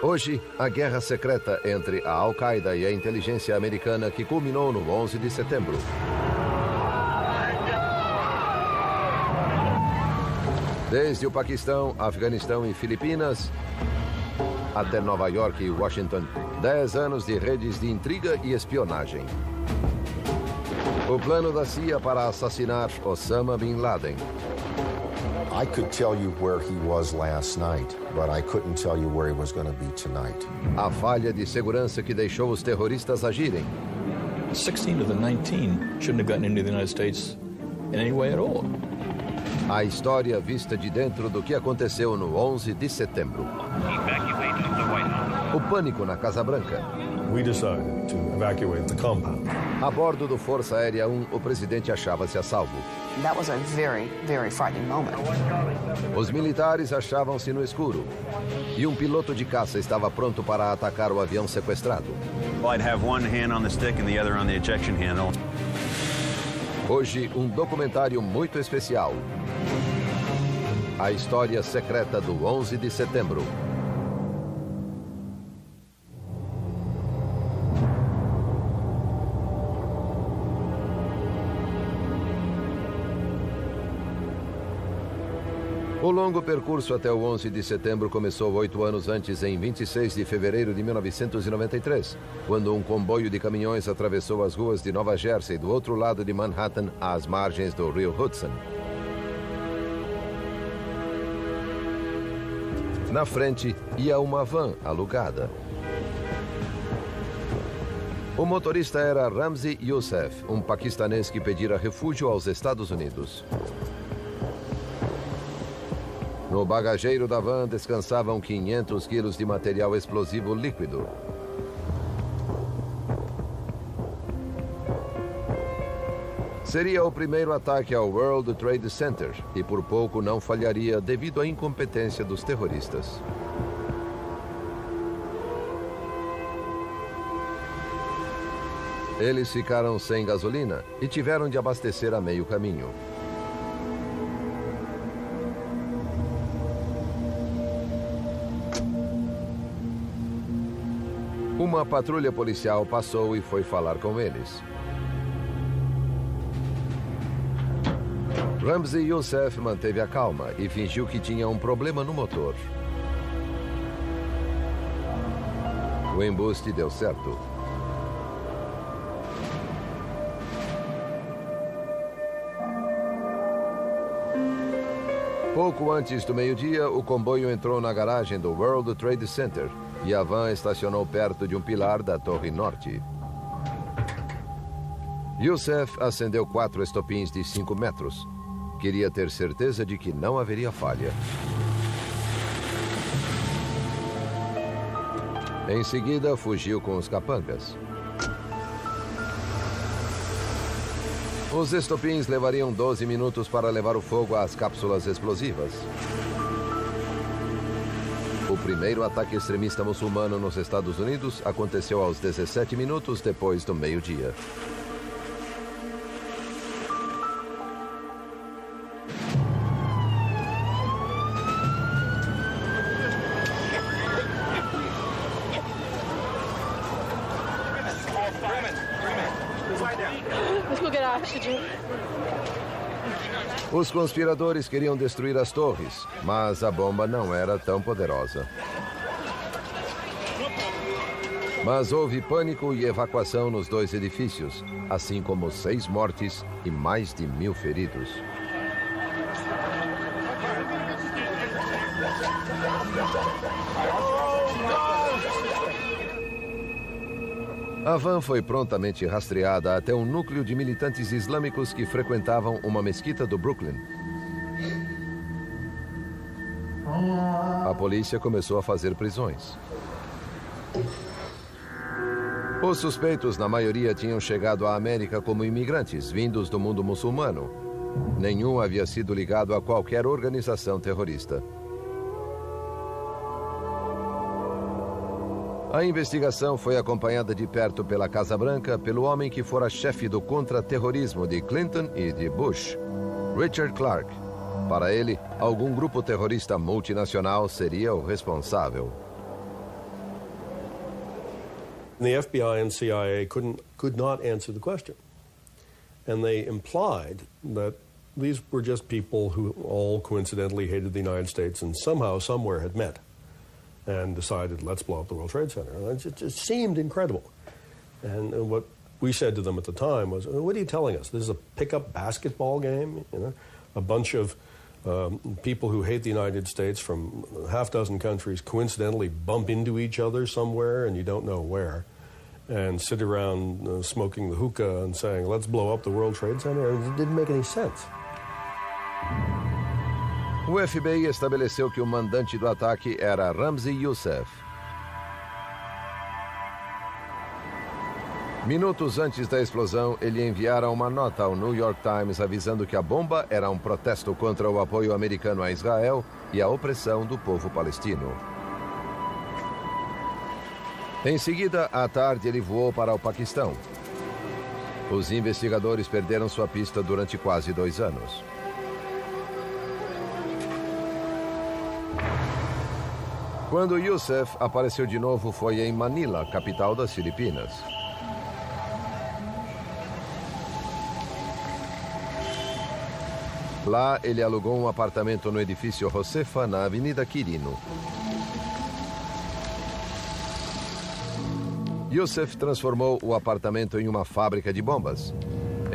Hoje, a guerra secreta entre a Al-Qaeda e a inteligência americana que culminou no 11 de setembro. Desde o Paquistão, Afeganistão e Filipinas, até Nova York e Washington, 10 anos de redes de intriga e espionagem. O plano da CIA para assassinar Osama Bin Laden. I could tell you where he was last night, but I couldn't tell you where he was going to be tonight. A falha de segurança que deixou os terroristas agirem. 16 of the 19 shouldn't have gotten into the United States in any way at all. A história vista de dentro do que aconteceu no 11 de setembro. O pânico na Casa Branca. We decided to evacuate the compound. A bordo do Força Aérea 1, o presidente achava-se a salvo. That was a very, very frightening moment. Os militares achavam-se no escuro. E um piloto de caça estava pronto para atacar o avião sequestrado. Well, I'd have one hand on the stick and the other on the ejection handle. Hoje, um documentário muito especial. A história secreta do 11 de setembro. O longo percurso até o 11 de setembro começou 8 anos antes, em 26 de fevereiro de 1993, quando um comboio de caminhões atravessou as ruas de Nova Jersey, do outro lado de Manhattan, às margens do rio Hudson. Na frente ia uma van alugada. O motorista era Ramzi Youssef, um paquistanês que pedira refúgio aos Estados Unidos. No bagageiro da van descansavam 500 quilos de material explosivo líquido. Seria o primeiro ataque ao World Trade Center e por pouco não falharia devido à incompetência dos terroristas. Eles ficaram sem gasolina e tiveram de abastecer a meio caminho. Uma patrulha policial passou e foi falar com eles. Ramzi Youssef manteve a calma e fingiu que tinha um problema no motor. O embuste deu certo. Pouco antes do meio-dia, o comboio entrou na garagem do World Trade Center e a van estacionou perto de um pilar da Torre Norte. Youssef acendeu 4 estopins de 5 metros. Queria ter certeza de que não haveria falha. Em seguida, fugiu com os capangas. Os estopins levariam 12 minutos para levar o fogo às cápsulas explosivas. O primeiro ataque extremista muçulmano nos Estados Unidos aconteceu aos 17 minutos depois do meio-dia. Os conspiradores queriam destruir as torres, mas a bomba não era tão poderosa. Mas houve pânico e evacuação nos 2 edifícios, assim como 6 mortes e mais de 1000 feridos. A van foi prontamente rastreada até um núcleo de militantes islâmicos que frequentavam uma mesquita do Brooklyn. A polícia começou a fazer prisões. Os suspeitos, na maioria, tinham chegado à América como imigrantes, vindos do mundo muçulmano. Nenhum havia sido ligado a qualquer organização terrorista. A investigação foi acompanhada de perto pela Casa Branca pelo homem que fora chefe do contra-terrorismo de Clinton e de Bush, Richard Clark. Para ele, algum grupo terrorista multinacional seria o responsável. The FBI and CIA could not answer the question. And they implied that these were just people who all coincidentally hated the United States and somehow, somewhere had met and decided, let's blow up the World Trade Center. And it just seemed incredible. And what we said to them at the time was, what are you telling us? This is a pickup basketball game? You know, a bunch of people who hate the United States from half dozen countries coincidentally bump into each other somewhere and you don't know where, and sit around smoking the hookah and saying, let's blow up the World Trade Center. It didn't make any sense. O FBI estabeleceu que o mandante do ataque era Ramzi Youssef. Minutos antes da explosão, ele enviara uma nota ao New York Times avisando que a bomba era um protesto contra o apoio americano a Israel e a opressão do povo palestino. Em seguida, à tarde, ele voou para o Paquistão. Os investigadores perderam sua pista durante quase 2 anos. Quando Youssef apareceu de novo, foi em Manila, capital das Filipinas. Lá, ele alugou um apartamento no edifício Josefa, na Avenida Quirino. Youssef transformou o apartamento em uma fábrica de bombas,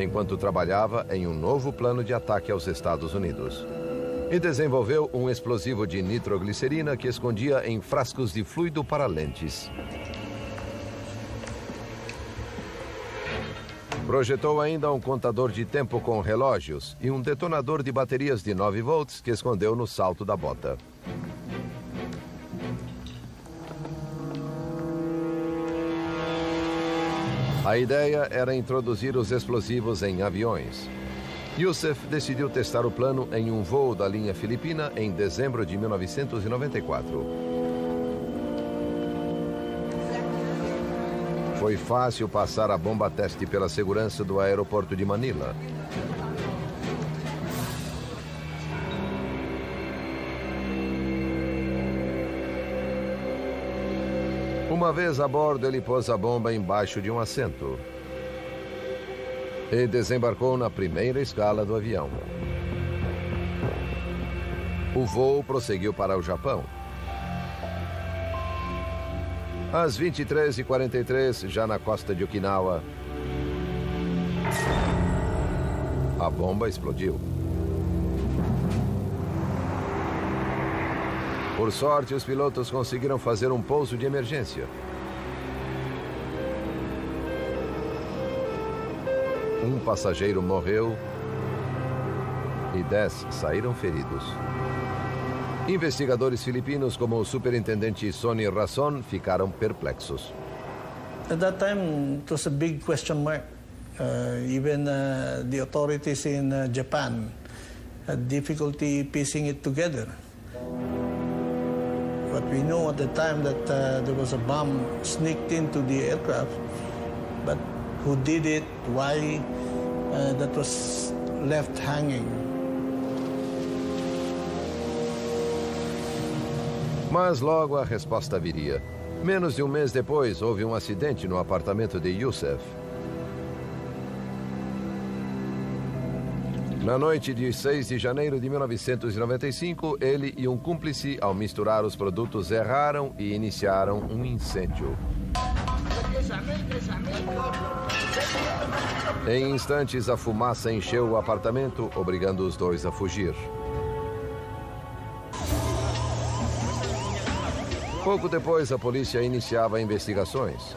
enquanto trabalhava em um novo plano de ataque aos Estados Unidos. E desenvolveu um explosivo de nitroglicerina que escondia em frascos de fluido para lentes. Projetou ainda um contador de tempo com relógios e um detonador de baterias de 9 volts que escondeu no salto da bota. A ideia era introduzir os explosivos em aviões. Youssef decidiu testar o plano em um voo da linha filipina em dezembro de 1994. Foi fácil passar a bomba-teste pela segurança do aeroporto de Manila. Uma vez a bordo, ele pôs a bomba embaixo de um assento e desembarcou na primeira escala do avião. O voo prosseguiu para o Japão. Às 23h43, já na costa de Okinawa, a bomba explodiu. Por sorte, os pilotos conseguiram fazer um pouso de emergência. Um passageiro morreu e 10 saíram feridos. Investigadores filipinos como o superintendente Sonny Rason ficaram perplexos. At that time, it was a big question mark. Even the authorities in Japan had difficulty piecing it together. But we knew at the time that there was a bomb sneaked into the aircraft. But who did it, why, that was left hanging. Mas logo a resposta viria. Menos de um mês depois, houve um acidente no apartamento de Youssef. Na noite de 6 de janeiro de 1995, ele e um cúmplice, ao misturar os produtos, erraram e iniciaram um incêndio. Em instantes, a fumaça encheu o apartamento, obrigando os dois a fugir. Pouco depois, a polícia iniciava investigações.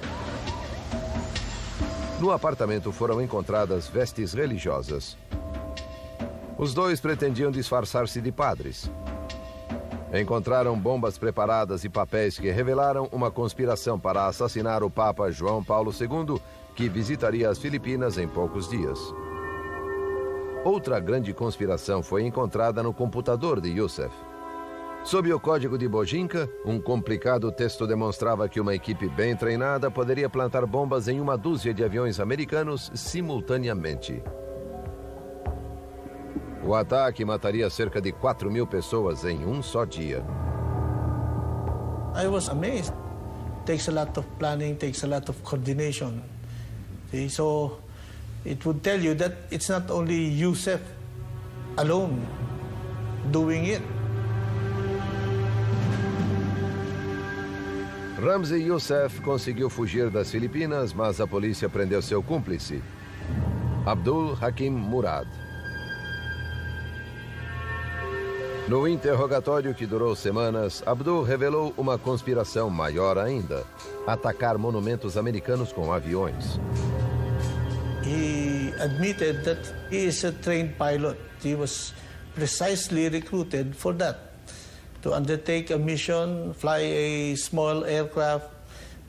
No apartamento foram encontradas vestes religiosas. Os dois pretendiam disfarçar-se de padres. Encontraram bombas preparadas e papéis que revelaram uma conspiração para assassinar o Papa João Paulo II, que visitaria as Filipinas em poucos dias. Outra grande conspiração foi encontrada no computador de Youssef. Sob o código de Bojinka, um complicado texto demonstrava que uma equipe bem treinada poderia plantar bombas em uma dúzia de aviões americanos simultaneamente. O ataque mataria cerca de 4.000 pessoas em um só dia. I was amazed. takes a lot of planning, takes a lot of coordination. See? So it would tell you that it's not only Yusef alone doing it. Ramzi Youssef conseguiu fugir das Filipinas, mas a polícia prendeu seu cúmplice, Abdul Hakim Murad. No interrogatório que durou semanas, Abdul revelou uma conspiração maior ainda: atacar monumentos americanos com aviões. He admitted that he is a trained pilot. He was precisely recruited for that, to undertake a mission, fly a small aircraft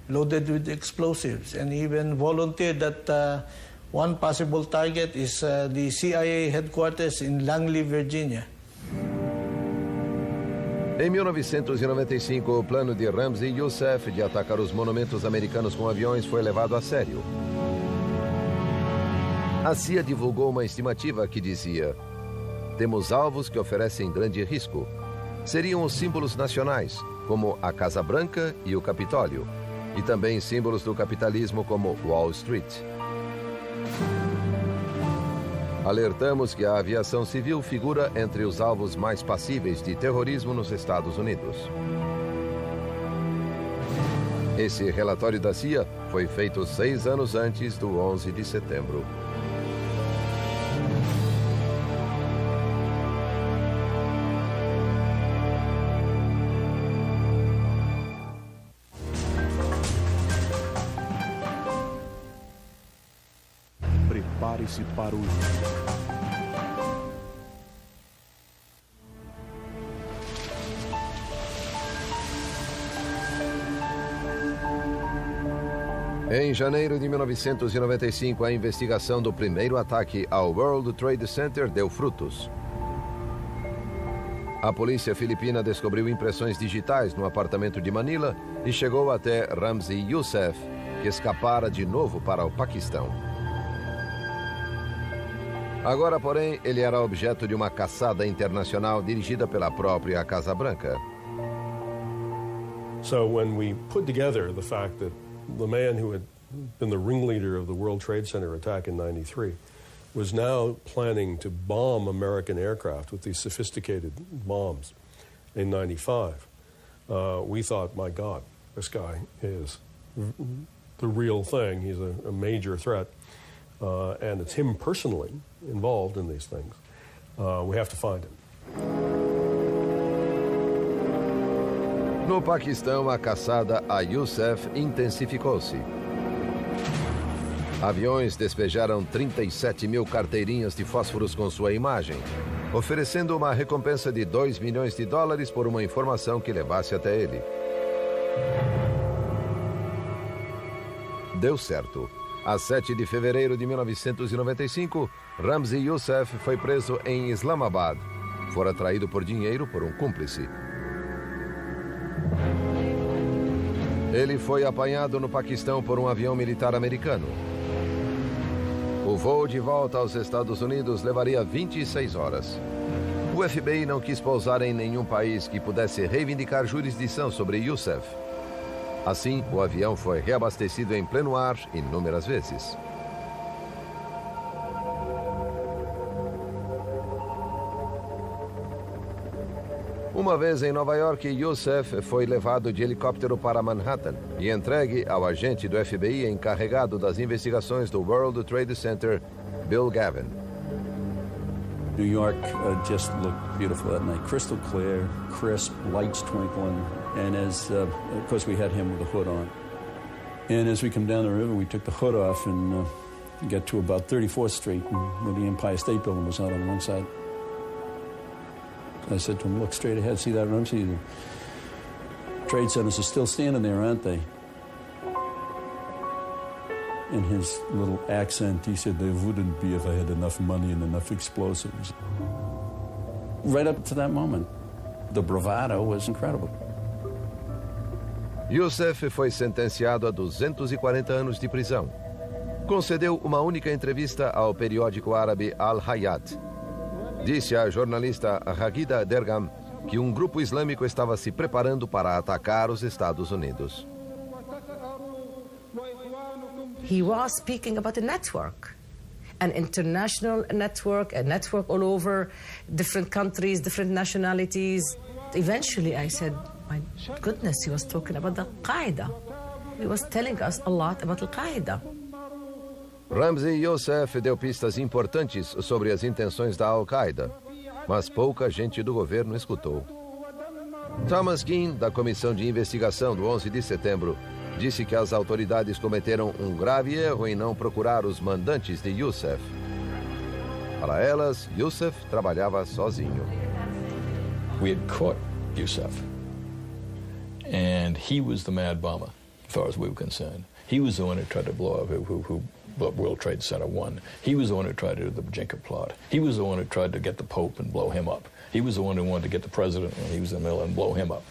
loaded with explosives, and even volunteered that one possible target is the CIA headquarters in Langley, Virginia. Em 1995, o plano de Ramzi Youssef de atacar os monumentos americanos com aviões foi levado a sério. A CIA divulgou uma estimativa que dizia: temos alvos que oferecem grande risco. Seriam os símbolos nacionais, como a Casa Branca e o Capitólio, e também símbolos do capitalismo como Wall Street. Alertamos que a aviação civil figura entre os alvos mais passíveis de terrorismo nos Estados Unidos. Esse relatório da CIA foi feito 6 anos antes do 11 de setembro. Prepare-se para o... Em janeiro de 1995, a investigação do primeiro ataque ao World Trade Center deu frutos. A polícia filipina descobriu impressões digitais no apartamento de Manila e chegou até Ramzi Youssef, que escapara de novo para o Paquistão. Agora, porém, ele era objeto de uma caçada internacional dirigida pela própria Casa Branca. So when we put together the fact that the man who had been the ringleader of the World Trade Center attack in '93 was now planning to bomb American aircraft with these sophisticated bombs in '95, we thought, my God, this guy is the real thing. He's a major threat. And it's him personally involved in these things. We have to find him. No Paquistão, a caçada a Youssef intensificou-se. Aviões despejaram 37 mil carteirinhas de fósforos com sua imagem, oferecendo uma recompensa de $2 milhões por uma informação que levasse até ele. Deu certo. A 7 de fevereiro de 1995, Ramzi Youssef foi preso em Islamabad. Fora atraído por dinheiro por um cúmplice. Ele foi apanhado no Paquistão por um avião militar americano. O voo de volta aos Estados Unidos levaria 26 horas. O FBI não quis pousar em nenhum país que pudesse reivindicar jurisdição sobre Youssef. Assim, o avião foi reabastecido em pleno ar inúmeras vezes. Uma vez em Nova York, Youssef foi levado de helicóptero para Manhattan e entregue ao agente do FBI encarregado das investigações do World Trade Center, Bill Gavin. New York just looked beautiful that night. Crystal clear, crisp, lights twinkling. And as, of course, we had him with the hood on. And as we come down the river, we took the hood off and got to about 34th Street, where the Empire State Building was out on one side. I said to him, look straight ahead, see that Ramzi? The trade centers are still standing there, aren't they? In his little accent, he said, they wouldn't be if I had enough money and enough explosives. Right up to that moment, the bravado was incredible. Youssef foi sentenciado a 240 anos de prisão. Concedeu uma única entrevista ao periódico árabe Al-Hayat. Disse à jornalista Ragida Dergam que um grupo islâmico estava se preparando para atacar os Estados Unidos. He was speaking about a network, an international network, a network all over different countries, different nationalities. Eventually I said, my goodness, he was talking about the Al-Qaeda. He was telling us a lot about Al-Qaeda. Ramzi Youssef deu pistas importantes sobre as intenções da Al-Qaeda, mas pouca gente do governo escutou. Thomas Keane, da Comissão de Investigação do 11 de setembro, disse que as autoridades cometeram um grave erro em não procurar os mandantes de Youssef. Para elas, Youssef trabalhava sozinho. We had caught Youssef, and he was the mad bomber, as far as we were concerned. He was the one who tried to blow up, who World Trade Center 1. He was the one who tried to do the Bajinka plot. He was the one who tried to get the Pope and blow him up. He was the one who wanted to get the president when he was in the middle and blow him up.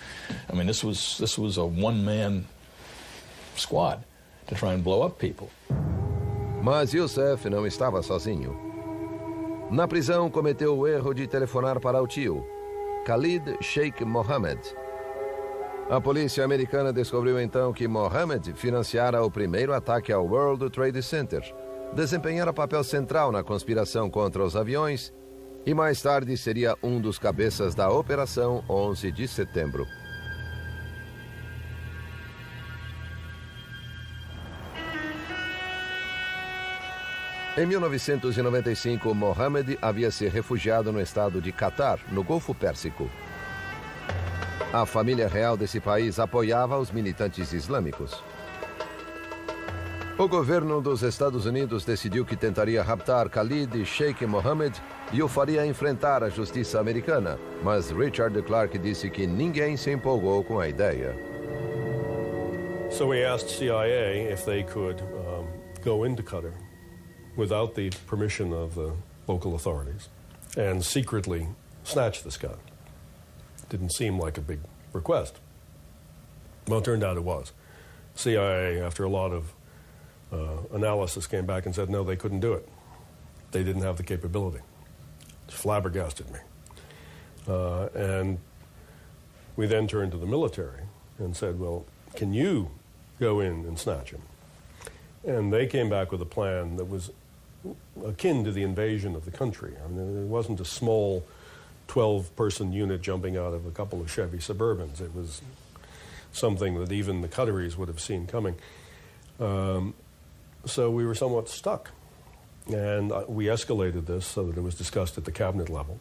I mean, this was a one-man squad to try and blow up people. Mas Youssef não estava sozinho. Na prisão, cometeu o erro de telefonar para o tio, Khalid Sheikh Mohammed. A polícia americana descobriu então que Mohammed financiara o primeiro ataque ao World Trade Center, desempenhara papel central na conspiração contra os aviões e mais tarde seria um dos cabeças da Operação 11 de setembro. Em 1995, Mohammed havia se refugiado no estado de Catar, no Golfo Pérsico. A família real desse país apoiava os militantes islâmicos. O governo dos Estados Unidos decidiu que tentaria raptar Khalid Sheikh Mohammed e o faria enfrentar a justiça americana, mas Richard Clarke disse que ninguém se empolgou com a ideia. So we asked CIA if they could go into Qatar without the permission of the local authorities and secretly snatch this guy. Didn't seem like a big request. Well, it turned out it was. CIA, after a lot of analysis, came back and said, no, they couldn't do it. They didn't have the capability. It flabbergasted me. And we then turned to the military and said, well, can you go in and snatch him? And they came back with a plan that was akin to the invasion of the country. I mean, it wasn't a small 12-person unit jumping out of a couple of Chevy Suburbans. It was something that even the Qataris would have seen coming. So we were somewhat stuck. And we escalated this so that it was discussed at the cabinet level.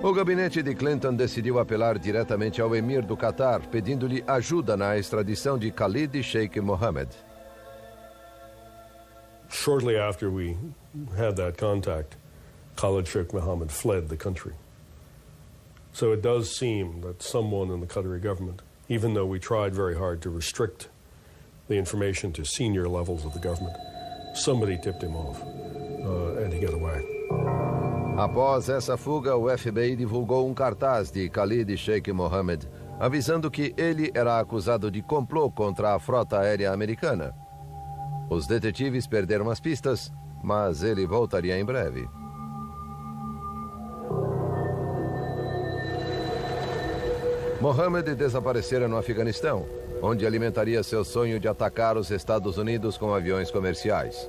O gabinete de Clinton decidiu apelar diretamente ao emir do Catar, pedindo-lhe ajuda na extradição de Khalid Sheikh Mohammed. Shortly after we had that contact, Khalid Sheikh Mohammed fled the country. So it does seem that someone in the Qatari government, even though we tried very hard to restrict the information to senior levels of the government, somebody tipped him off and he got away. Após essa fuga, o FBI divulgou um cartaz de Khalid Sheikh Mohammed, avisando que ele era acusado de complô contra a frota aérea americana. Os detetives perderam as pistas, mas ele voltaria em breve. Mohammed desaparecera no Afeganistão, onde alimentaria seu sonho de atacar os Estados Unidos com aviões comerciais.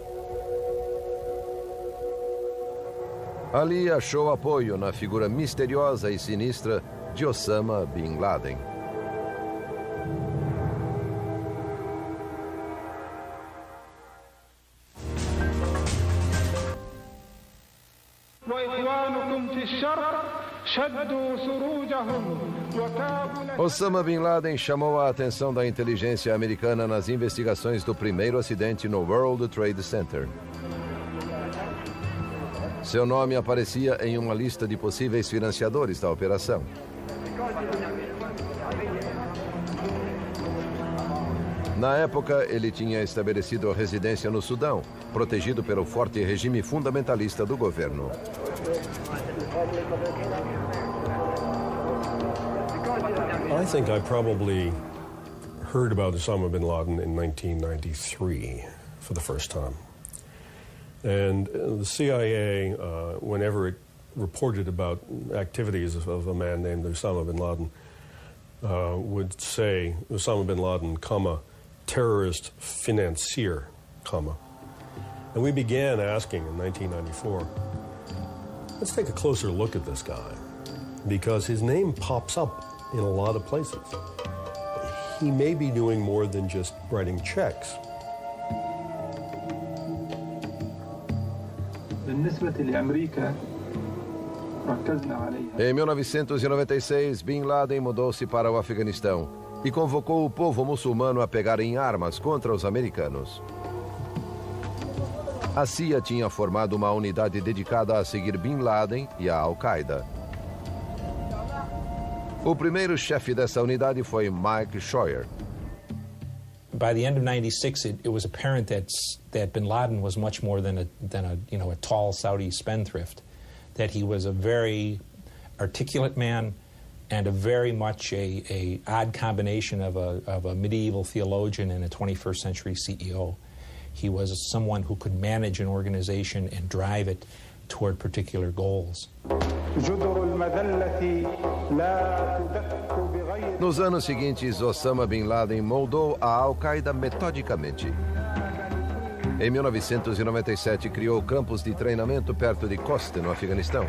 Ali achou apoio na figura misteriosa e sinistra de Osama Bin Laden. Osama Bin Laden chamou a atenção da inteligência americana nas investigações do primeiro acidente no World Trade Center. Seu nome aparecia em uma lista de possíveis financiadores da operação. Na época, ele tinha estabelecido residência no Sudão, protegido pelo forte regime fundamentalista do governo. I think I probably heard about Osama bin Laden in 1993 for the first time. And the CIA, whenever it reported about activities of a man named Osama bin Laden, would say Osama bin Laden, terrorist financier, comma. And we began asking in 1994, let's take a closer look at this guy, because his name pops up in a lot of places. He may be doing more than just writing checks. Em 1996, Bin Laden mudou-se para o Afeganistão e convocou o povo muçulmano a pegar em armas contra os americanos. A CIA tinha formado uma unidade dedicada a seguir Bin Laden e a Al-Qaeda. O primeiro chefe dessa unidade foi Mike Scheuer. By the end of '96, it was apparent that Bin Laden was much more than a tall Saudi spendthrift. That he was a very articulate man and a very much a odd combination of a medieval theologian and a 21st century CEO. He was someone who could manage an organization and drive it toward particular goals. Nos anos seguintes, Osama Bin Laden moldou a Al-Qaeda metodicamente. Em 1997, criou campos de treinamento perto de Khost, no Afeganistão.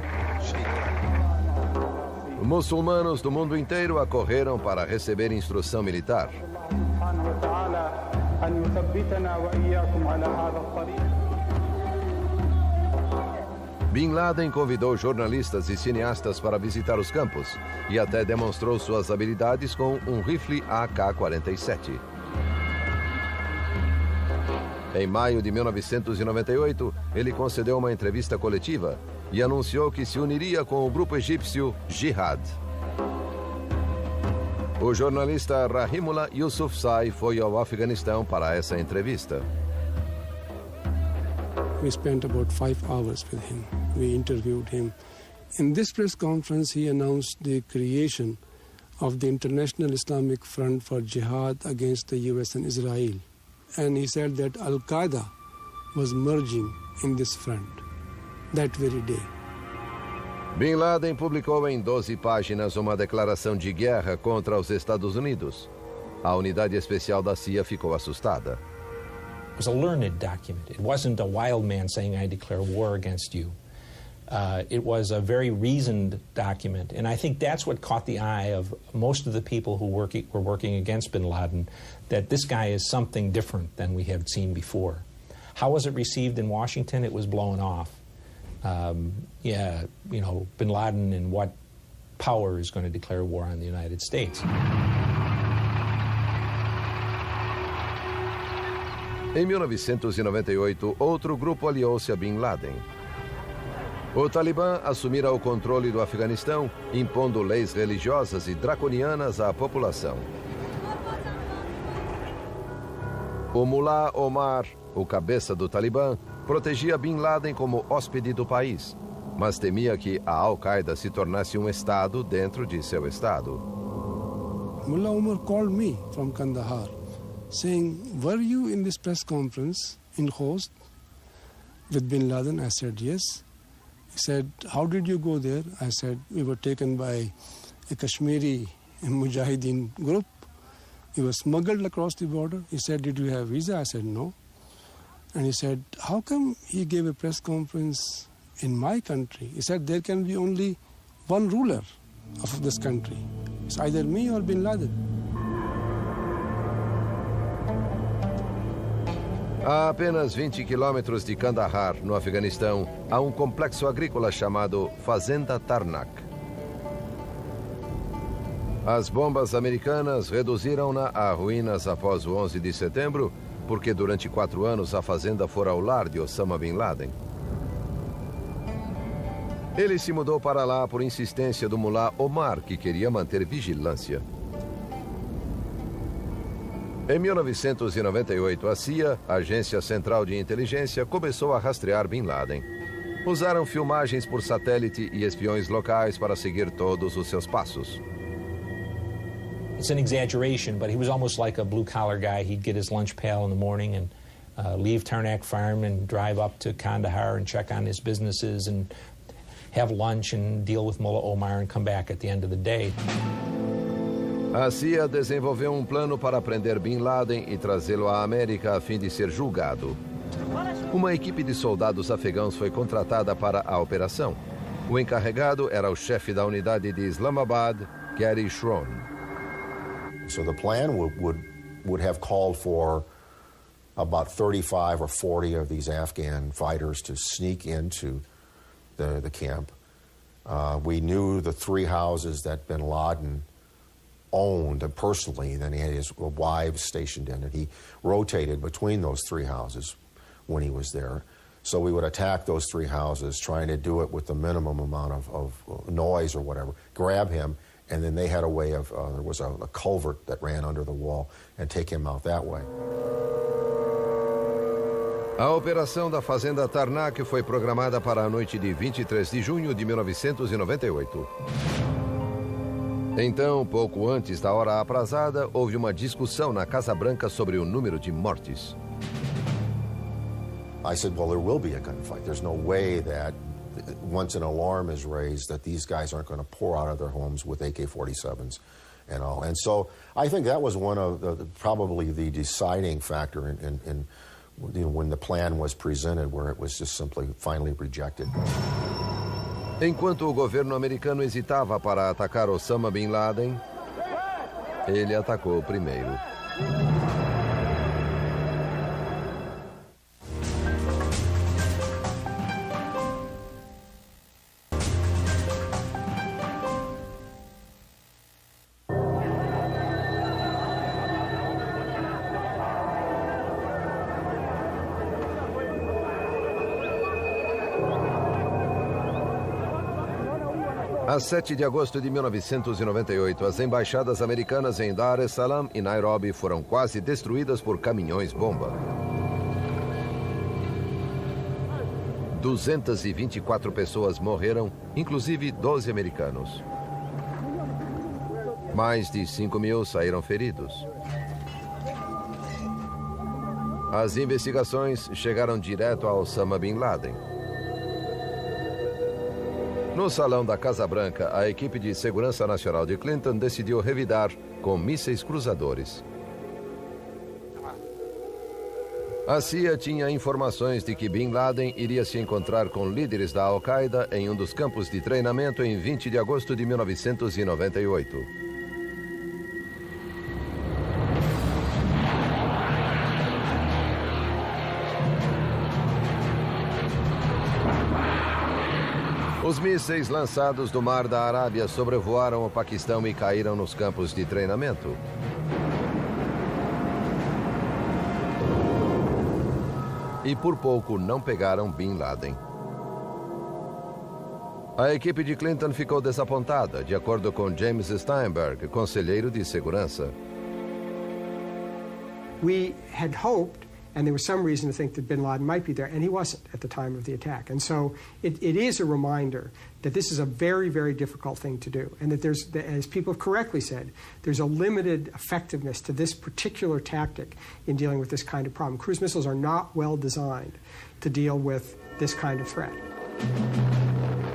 Muçulmanos do mundo inteiro acorreram para receber instrução militar. Bin Laden convidou jornalistas e cineastas para visitar os campos e até demonstrou suas habilidades com um rifle AK-47. Em maio de 1998, ele concedeu uma entrevista coletiva e anunciou que se uniria com o grupo egípcio Jihad. O jornalista Rahimullah Yousafzai foi ao Afeganistão para essa entrevista. We spent about 5 hours with him. We interviewed him. In this press conference, he announced the creation of the International Islamic Front for Jihad against the US and Israel. And he said that Al-Qaeda was merging in this front that very day. Bin Laden publicou em 12 páginas uma declaração de guerra contra os Estados Unidos. A unidade especial da CIA ficou assustada. It was a learned document. It wasn't a wild man saying, I declare war against you. It was a very reasoned document, and I think that's what caught the eye of most of the people who were working against bin Laden, that this guy is something different than we have seen before. How was it received in Washington? It was blown off. Bin Laden and what power is going to declare war on the United States? Em 1998, outro grupo aliou-se a Bin Laden. O Talibã assumira o controle do Afeganistão, impondo leis religiosas e draconianas à população. O Mullah Omar, o cabeça do Talibã, protegia Bin Laden como hóspede do país, mas temia que a Al-Qaeda se tornasse um estado dentro de seu estado. Mullah Omar called me from Kandahar, saying, "Were you in this press conference in Khost with Bin Laden?" I said, "Yes." He said, "How did you go there?" I said, "We were taken by a Kashmiri Mujahideen group. He was smuggled across the border." He said, "Did you have visa?" I said, "No." And he said, "How come he gave a press conference in my country?" He said, "There can be only one ruler of this country. It's either me or Bin Laden." A apenas 20 quilômetros de Kandahar, no Afeganistão, há um complexo agrícola chamado Fazenda Tarnak. As bombas americanas reduziram-na a ruínas após o 11 de setembro, porque durante 4 anos a fazenda fora o lar de Osama Bin Laden. Ele se mudou para lá por insistência do Mullah Omar, que queria manter vigilância. Em 1998, a CIA, a Agência Central de Inteligência, começou a rastrear Bin Laden. Usaram filmagens por satélite e espiões locais para seguir todos os seus passos. It's an exaggeration, but he was almost like a blue-collar guy. He'd get his lunch pail in the morning and leave Tarnak Farm and drive up to Kandahar and check on his businesses and have lunch and deal with Mullah Omar and come back at the end of the day. A CIA desenvolveu um plano para prender Bin Laden e trazê-lo à América a fim de ser julgado. Uma equipe de soldados afegãos foi contratada para a operação. O encarregado era o chefe da unidade de Islamabad, Gary Schron. So the plan would have called for about 35 or 40 of these Afghan fighters to sneak into the camp. We knew the 3 houses that bin Laden owned personally, and then he had his wives stationed in it. He rotated between those 3 houses when he was there. So we would attack those 3 houses, trying to do it with the minimum amount of noise or whatever, grab him, and then they had a way of, there was a culvert that ran under the wall, and take him out that way. A operação da Fazenda Tarnak foi programada para a noite de 23 de junho de 1998. Então, pouco antes da hora aprazada, houve uma discussão na Casa Branca sobre o número de mortes. I said, well, there will be a gunfight. There's no way that once an alarm is raised that these guys aren't going to pour out of their homes with AK-47s and all. And so I think that was one of probably the deciding factor in when the plan was presented, where it was just simply finally rejected. Enquanto o governo americano hesitava para atacar Osama Bin Laden, ele atacou primeiro. A 7 de agosto de 1998, as embaixadas americanas em Dar es Salaam e Nairobi foram quase destruídas por caminhões-bomba. 224 pessoas morreram, inclusive 12 americanos. Mais de 5.000 saíram feridos. As investigações chegaram direto a Osama Bin Laden. No salão da Casa Branca, a equipe de segurança nacional de Clinton decidiu revidar com mísseis cruzadores. A CIA tinha informações de que Bin Laden iria se encontrar com líderes da Al-Qaeda em um dos campos de treinamento em 20 de agosto de 1998. Os mísseis lançados do Mar da Arábia sobrevoaram o Paquistão e caíram nos campos de treinamento. E por pouco não pegaram Bin Laden. A equipe de Clinton ficou desapontada, de acordo com James Steinberg, conselheiro de segurança. We had hoped, and there was some reason to think that bin Laden might be there, and he wasn't at the time of the attack. And so it is a reminder that this is a very, very difficult thing to do, and that there's, as people have correctly said, there's a limited effectiveness to this particular tactic in dealing with this kind of problem. Cruise missiles are not well designed to deal with this kind of threat.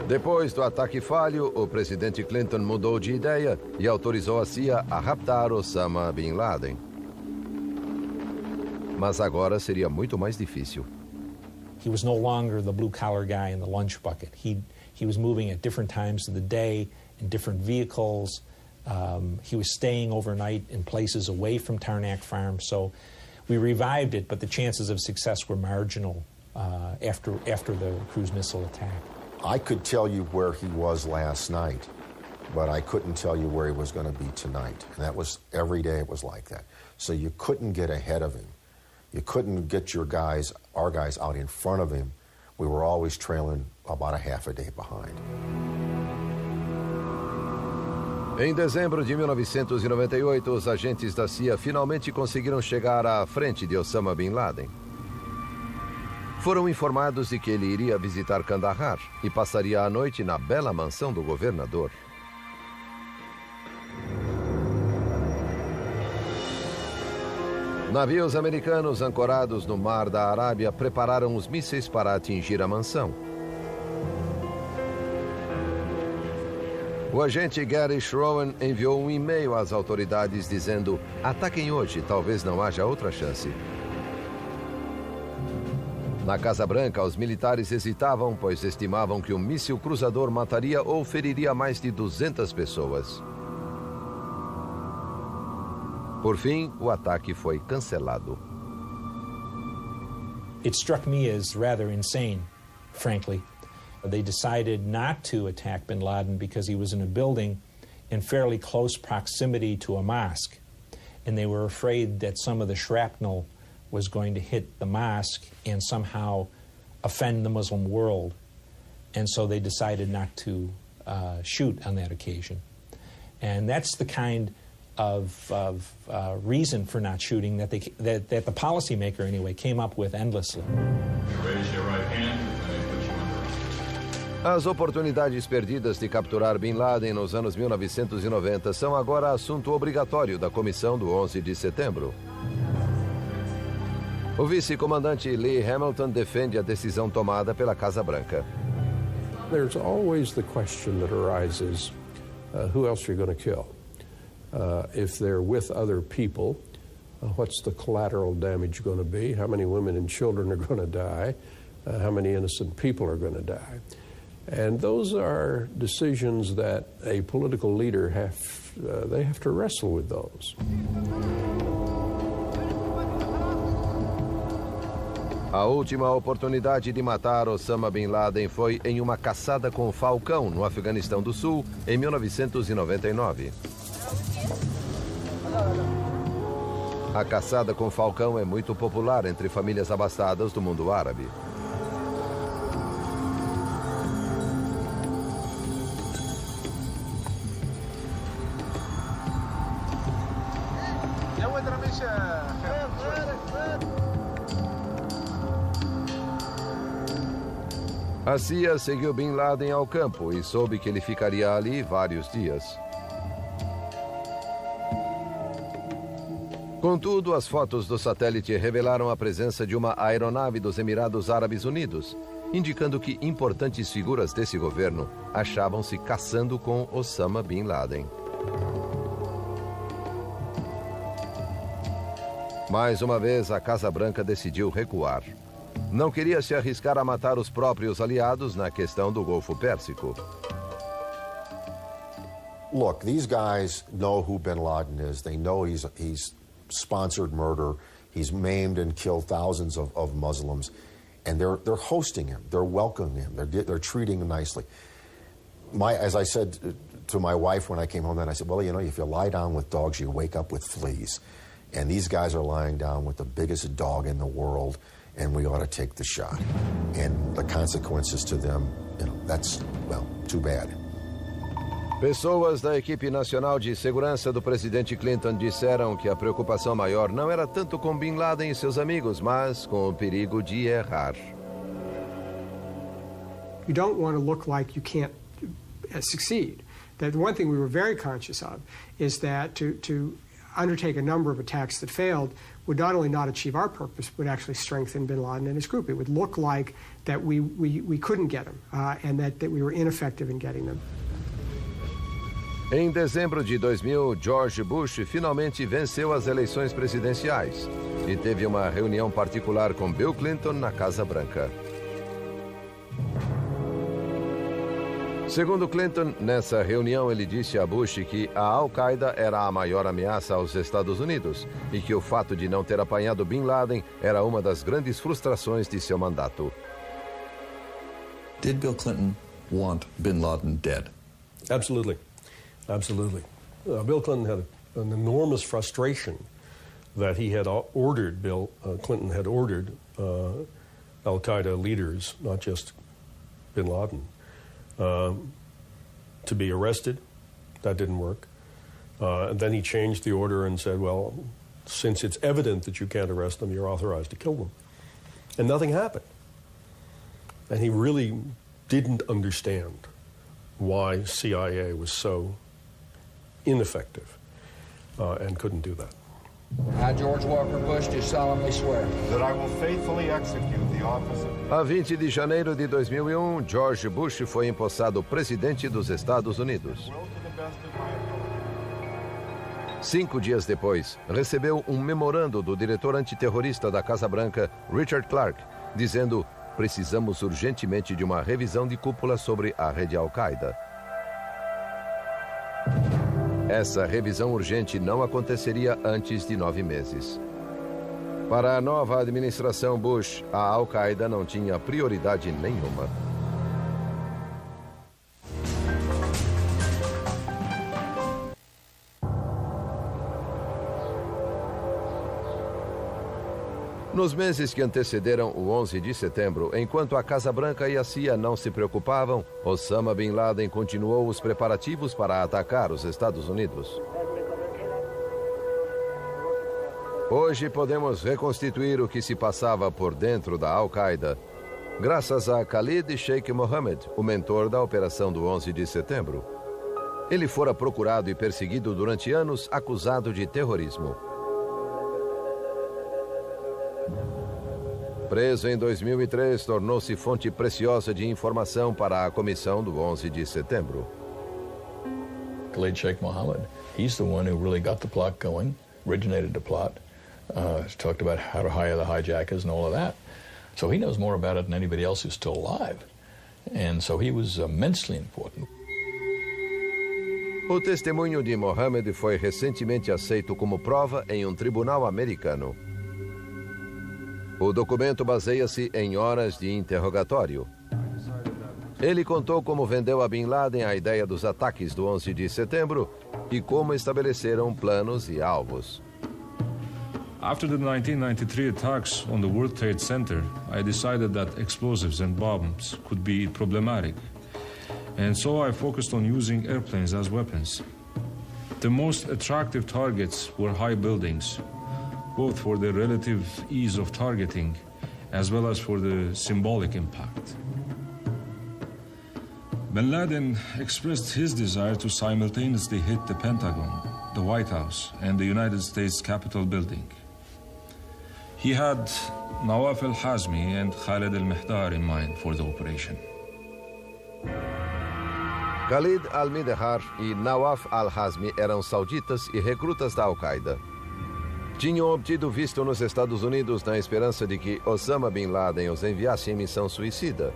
Depois do ataque falho, o presidente Clinton mudou de ideia e autorizou a CIA a raptar Osama Bin Laden. Mas agora seria muito mais difícil. He was no longer the blue-collar guy in the lunch bucket. He was moving at different times of the day in different vehicles. He was staying overnight in places away from Tarnak Farm. So we revived it, but the chances of success were marginal after the cruise missile attack. I could tell you where he was last night, but I couldn't tell you where he was going to be tonight. And that was, every day it was like that. So you couldn't get ahead of him. You couldn't get your guys, our guys, out in front of him. We were always trailing about a half a day behind. Em dezembro de 1998, os agentes da CIA finalmente conseguiram chegar à frente de Osama Bin Laden. Foram informados de que ele iria visitar Kandahar e passaria a noite na bela mansão do governador. Navios americanos ancorados no Mar da Arábia prepararam os mísseis para atingir a mansão. O agente Gary Schroen enviou um e-mail às autoridades dizendo: ataquem hoje, talvez não haja outra chance. Na Casa Branca, os militares hesitavam, pois estimavam que um míssil cruzador mataria ou feriria mais de 200 pessoas. Por fim, o ataque foi cancelado. It struck me as rather insane, frankly. They decided not to attack bin Laden because he was in a building in fairly close proximity to a mosque. And they were afraid that some of the shrapnel was going to hit the mosque and somehow offend the Muslim world. And so they decided not to shoot on that occasion. And that's the kind of reason for not shooting that the policymaker, anyway, came up with endlessly. Raise your right hand. As oportunidades perdidas de capturar Bin Laden nos anos 1990 são agora assunto obrigatório da comissão do 11 de setembro. O vice-comandante Lee Hamilton defende a decisão tomada pela Casa Branca. There's always the question that arises, who else you're going to kill? If they're with other people, what's the collateral damage going to be? How many women and children are going to die? How many innocent people are going to die? And those are decisions that a political leader they have to wrestle with those. A última oportunidade de matar Osama Bin Laden foi em uma caçada com falcão no Afeganistão do Sul, em 1999. A caçada com falcão é muito popular entre famílias abastadas do mundo árabe. A CIA seguiu Bin Laden ao campo e soube que ele ficaria ali vários dias. Contudo, as fotos do satélite revelaram a presença de uma aeronave dos Emirados Árabes Unidos, indicando que importantes figuras desse governo achavam-se caçando com Osama Bin Laden. Mais uma vez, a Casa Branca decidiu recuar. Não queria se arriscar a matar os próprios aliados na questão do Golfo Pérsico. Look, these guys know who bin Laden is. They know he's sponsored murder. He's maimed and killed thousands of Muslims. And they're hosting him. They're welcoming him. They're treating him nicely. As I said to my wife when I came home, then I said, well, you know, if you lie down with dogs, you wake up with fleas. And these guys are lying down with the biggest dog in the world. And we ought to take the shot. And the consequences to them, you know, that's, well, too bad. Pessoas da equipe nacional de segurança do presidente Clinton disseram que a preocupação maior não era tanto com Bin Laden e seus amigos, mas com o perigo de errar. You don't want to look like you can't succeed. That one thing we were very conscious of is that to undertake a number of attacks that failed would not only not achieve our purpose, would actually strengthen bin Laden and his group. It would look like that we couldn't get him and that we were ineffective in getting them. Em dezembro de 2000, George Bush finalmente venceu as eleições presidenciais e teve uma reunião particular com Bill Clinton na Casa Branca. Segundo Clinton, nessa reunião ele disse a Bush que a Al-Qaeda era a maior ameaça aos Estados Unidos e que o fato de não ter apanhado Bin Laden era uma das grandes frustrações de seu mandato. Did Bill Clinton want Bin Laden dead? Absolutely. Absolutely. Bill Clinton had an enormous frustration that he had ordered, Clinton had ordered Al-Qaeda leaders, not just bin Laden, to be arrested. That didn't work. And then he changed the order and said, well, since it's evident that you can't arrest them, you're authorized to kill them. And nothing happened. And he really didn't understand why CIA was so ineffective and couldn't do that. I, George Walker Bush, do solemnly swear that I will faithfully execute the office of... A 20 de janeiro de 2001, George Bush foi empossado presidente dos Estados Unidos. 5 dias depois, recebeu um memorando do diretor antiterrorista da Casa Branca, Richard Clarke, dizendo: precisamos urgentemente de uma revisão de cúpula sobre a rede Al-Qaeda. Essa revisão urgente não aconteceria antes de 9 meses. Para a nova administração Bush, a Al-Qaeda não tinha prioridade nenhuma. Nos meses que antecederam o 11 de setembro, enquanto a Casa Branca e a CIA não se preocupavam, Osama Bin Laden continuou os preparativos para atacar os Estados Unidos. Hoje podemos reconstituir o que se passava por dentro da Al-Qaeda, graças a Khalid Sheikh Mohammed, o mentor da operação do 11 de setembro. Ele fora procurado e perseguido durante anos, acusado de terrorismo. Preso em 2003, tornou-se fonte preciosa de informação para a comissão do 11 de setembro. Khalid Sheikh Mohammed, he's the one who really got the plot going, originated the plot, talked about how to hire the hijackers and all of that. So he knows more about it than anybody else who's still alive. And so he was immensely important. O testemunho de Mohammed foi recentemente aceito como prova em um tribunal americano. O documento baseia-se em horas de interrogatório. Ele contou como vendeu a Bin Laden a ideia dos ataques do 11 de setembro e como estabeleceram planos e alvos. After the 1993 attacks on the World Trade Center, I decided that explosives and bombs could be problematic. And so I focused on using airplanes as weapons. The most attractive targets were high buildings, both for the relative ease of targeting as well as for the symbolic impact. Bin Laden expressed his desire to simultaneously hit the Pentagon, the White House, and the United States Capitol building. He had Nawaf al-Hazmi and Khalid al-Mihdar in mind for the operation. Khalid al-Mihdar e Nawaf al-Hazmi eram sauditas e recrutas da Al-Qaeda. Tinham obtido visto nos Estados Unidos na esperança de que Osama Bin Laden os enviasse em missão suicida.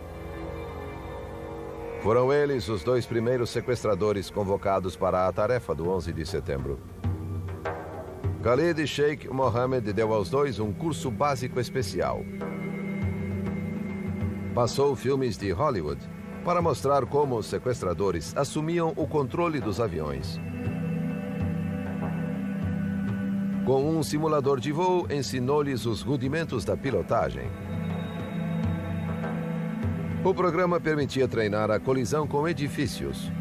Foram eles os 2 primeiros sequestradores convocados para a tarefa do 11 de setembro. Khalid Sheikh Mohammed deu aos 2 um curso básico especial. Passou filmes de Hollywood para mostrar como os sequestradores assumiam o controle dos aviões. Com um simulador de voo, ensinou-lhes os rudimentos da pilotagem. O programa permitia treinar a colisão com edifícios.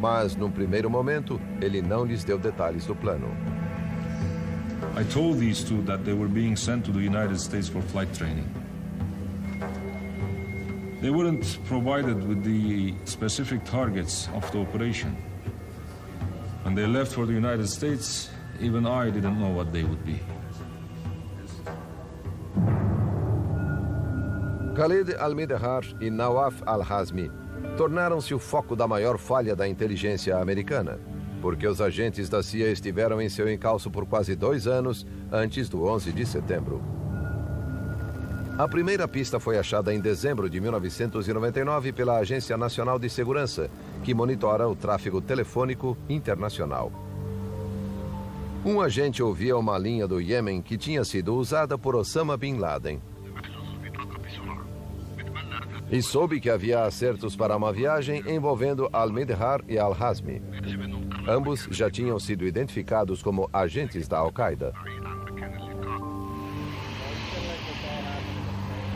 Mas, num primeiro momento, ele não lhes deu detalhes do plano. I told these 2 that they were being sent to the United States for flight training. They weren't provided with the specific targets of the operation. When they left for the United States, even I didn't know what they would be. Khalid al-Mihdar e Nawaf al-Hazmi tornaram-se o foco da maior falha da inteligência americana, porque os agentes da CIA estiveram em seu encalço por quase 2 anos antes do 11 de setembro. A primeira pista foi achada em dezembro de 1999 pela Agência Nacional de Segurança, que monitora o tráfego telefônico internacional. Um agente ouvia uma linha do Iêmen que tinha sido usada por Osama Bin Laden. E soube que havia acertos para uma viagem envolvendo Al-Mihdar e Al-Hazmi. Ambos já tinham sido identificados como agentes da Al-Qaeda.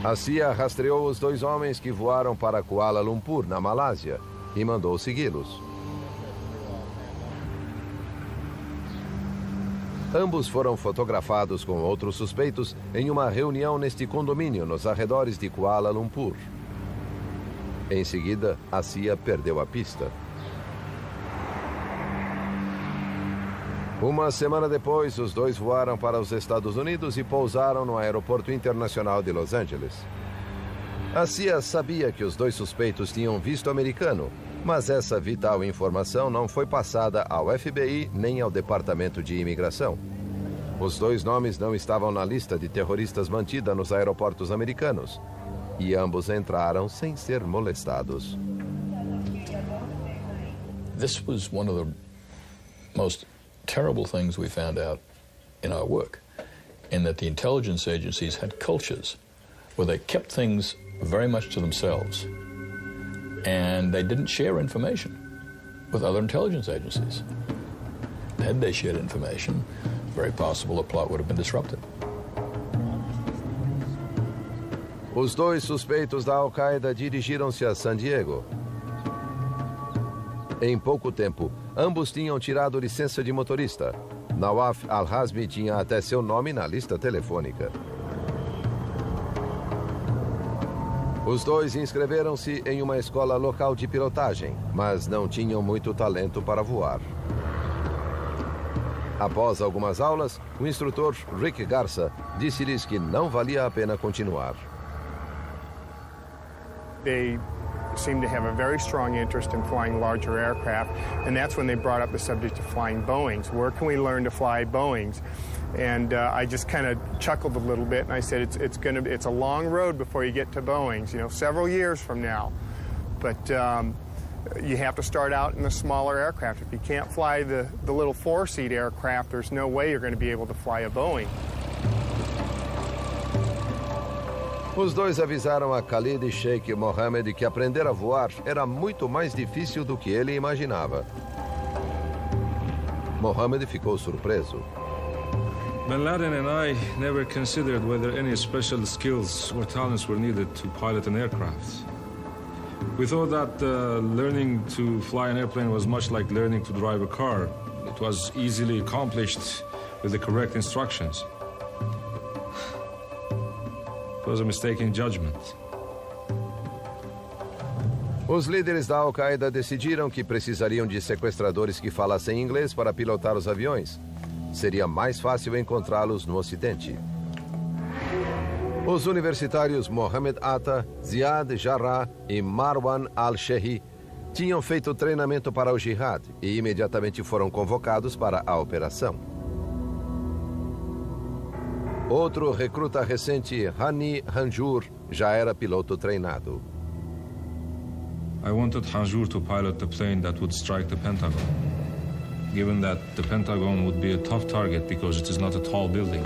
A CIA rastreou os 2 homens que voaram para Kuala Lumpur, na Malásia, e mandou segui-los. Ambos foram fotografados com outros suspeitos em uma reunião neste condomínio nos arredores de Kuala Lumpur. Em seguida, a CIA perdeu a pista. Uma semana depois, os dois voaram para os Estados Unidos e pousaram no Aeroporto Internacional de Los Angeles. A CIA sabia que os dois suspeitos tinham visto americano, mas essa vital informação não foi passada ao FBI nem ao Departamento de Imigração. Os dois nomes não estavam na lista de terroristas mantida nos aeroportos americanos, e ambos entraram sem ser molestados. This was one of the most terrible things we found out in our work, in that the intelligence agencies had cultures where they kept things very much to themselves, and they didn't share information with other intelligence agencies. Had they shared information, it's very possible the plot would have been disrupted. Os dois suspeitos da Al-Qaeda dirigiram-se a San Diego. Em pouco tempo, ambos tinham tirado licença de motorista. Nawaf al-Hazmi tinha até seu nome na lista telefônica. Os dois inscreveram-se em uma escola local de pilotagem, mas não tinham muito talento para voar. Após algumas aulas, o instrutor Rick Garza disse-lhes que não valia a pena continuar. They seem to have a very strong interest in flying larger aircraft, and that's when they brought up the subject of flying Boeings. Where can we learn to fly Boeings? And I just kind of chuckled a little bit, and I said, it's a long road before you get to Boeings, several years from now. But you have to start out in a smaller aircraft. If you can't fly the little four-seat aircraft, there's no way you're going to be able to fly a Boeing. Os dois avisaram a Khalid Sheikh Mohammed que aprender a voar era muito mais difícil do que ele imaginava. Mohammed ficou surpreso. Bin Laden and I never considered whether any special skills or talents were needed to pilot an aircraft. We thought that learning to fly an airplane was much like learning to drive a car. It was easily accomplished with the correct instructions. It was a mistaken judgment. Os líderes da Al-Qaeda decidiram que precisariam de sequestradores que falassem inglês para pilotar os aviões. Seria mais fácil encontrá-los no Ocidente. Os universitários Mohammed Atta, Ziad Jarrah e Marwan al-Shehi tinham feito treinamento para o jihad e imediatamente foram convocados para a operação. Outro recruta recente, Hani Hanjour, já era piloto treinado. I wanted Hanjour to pilot the plane that would strike the Pentagon, given that the Pentagon would be a tough target because it is not a tall building.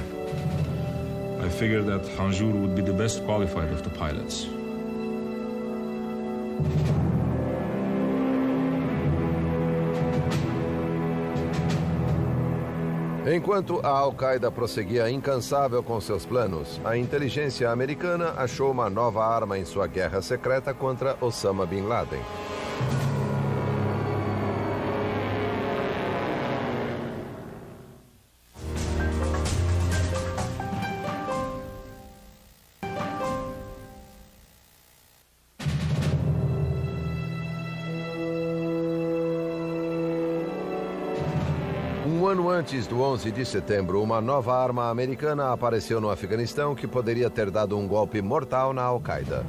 I figured that Hanjour would be the best qualified of the pilots. Enquanto a Al-Qaeda prosseguia incansável com seus planos, a inteligência americana achou uma nova arma em sua guerra secreta contra Osama Bin Laden. Um ano antes do 11 de setembro, uma nova arma americana apareceu no Afeganistão que poderia ter dado um golpe mortal na Al-Qaeda.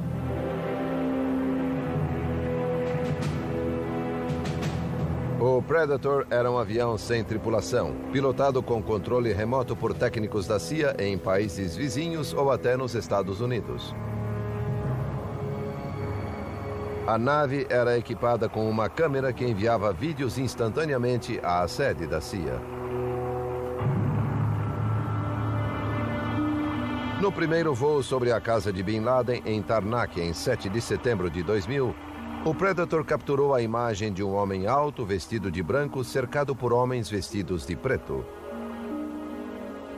O Predator era um avião sem tripulação, pilotado com controle remoto por técnicos da CIA em países vizinhos ou até nos Estados Unidos. A nave era equipada com uma câmera que enviava vídeos instantaneamente à sede da CIA. No primeiro voo sobre a casa de Bin Laden, em Tarnak, em 7 de setembro de 2000, o Predator capturou a imagem de um homem alto, vestido de branco, cercado por homens vestidos de preto.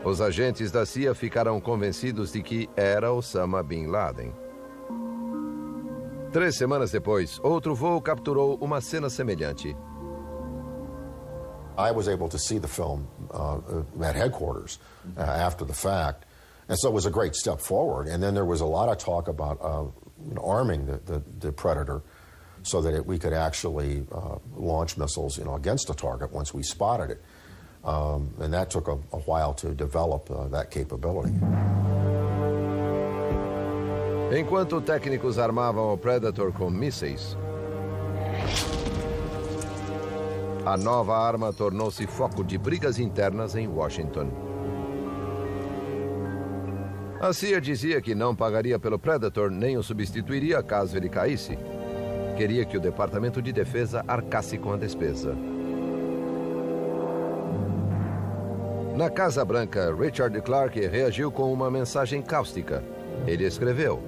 Os agentes da CIA ficaram convencidos de que era Osama Bin Laden. 3 semanas depois, outro voo capturou uma cena semelhante. I was able to see the film at headquarters after the fact, and so it was a great step forward. And then there was a lot of talk about arming the Predator so that we could actually launch missiles against a target once we spotted it. And that took a while to develop that capability. Enquanto técnicos armavam o Predator com mísseis, a nova arma tornou-se foco de brigas internas em Washington. A CIA dizia que não pagaria pelo Predator nem o substituiria caso ele caísse. Queria que o Departamento de Defesa arcasse com a despesa. Na Casa Branca, Richard Clarke reagiu com uma mensagem cáustica. Ele escreveu: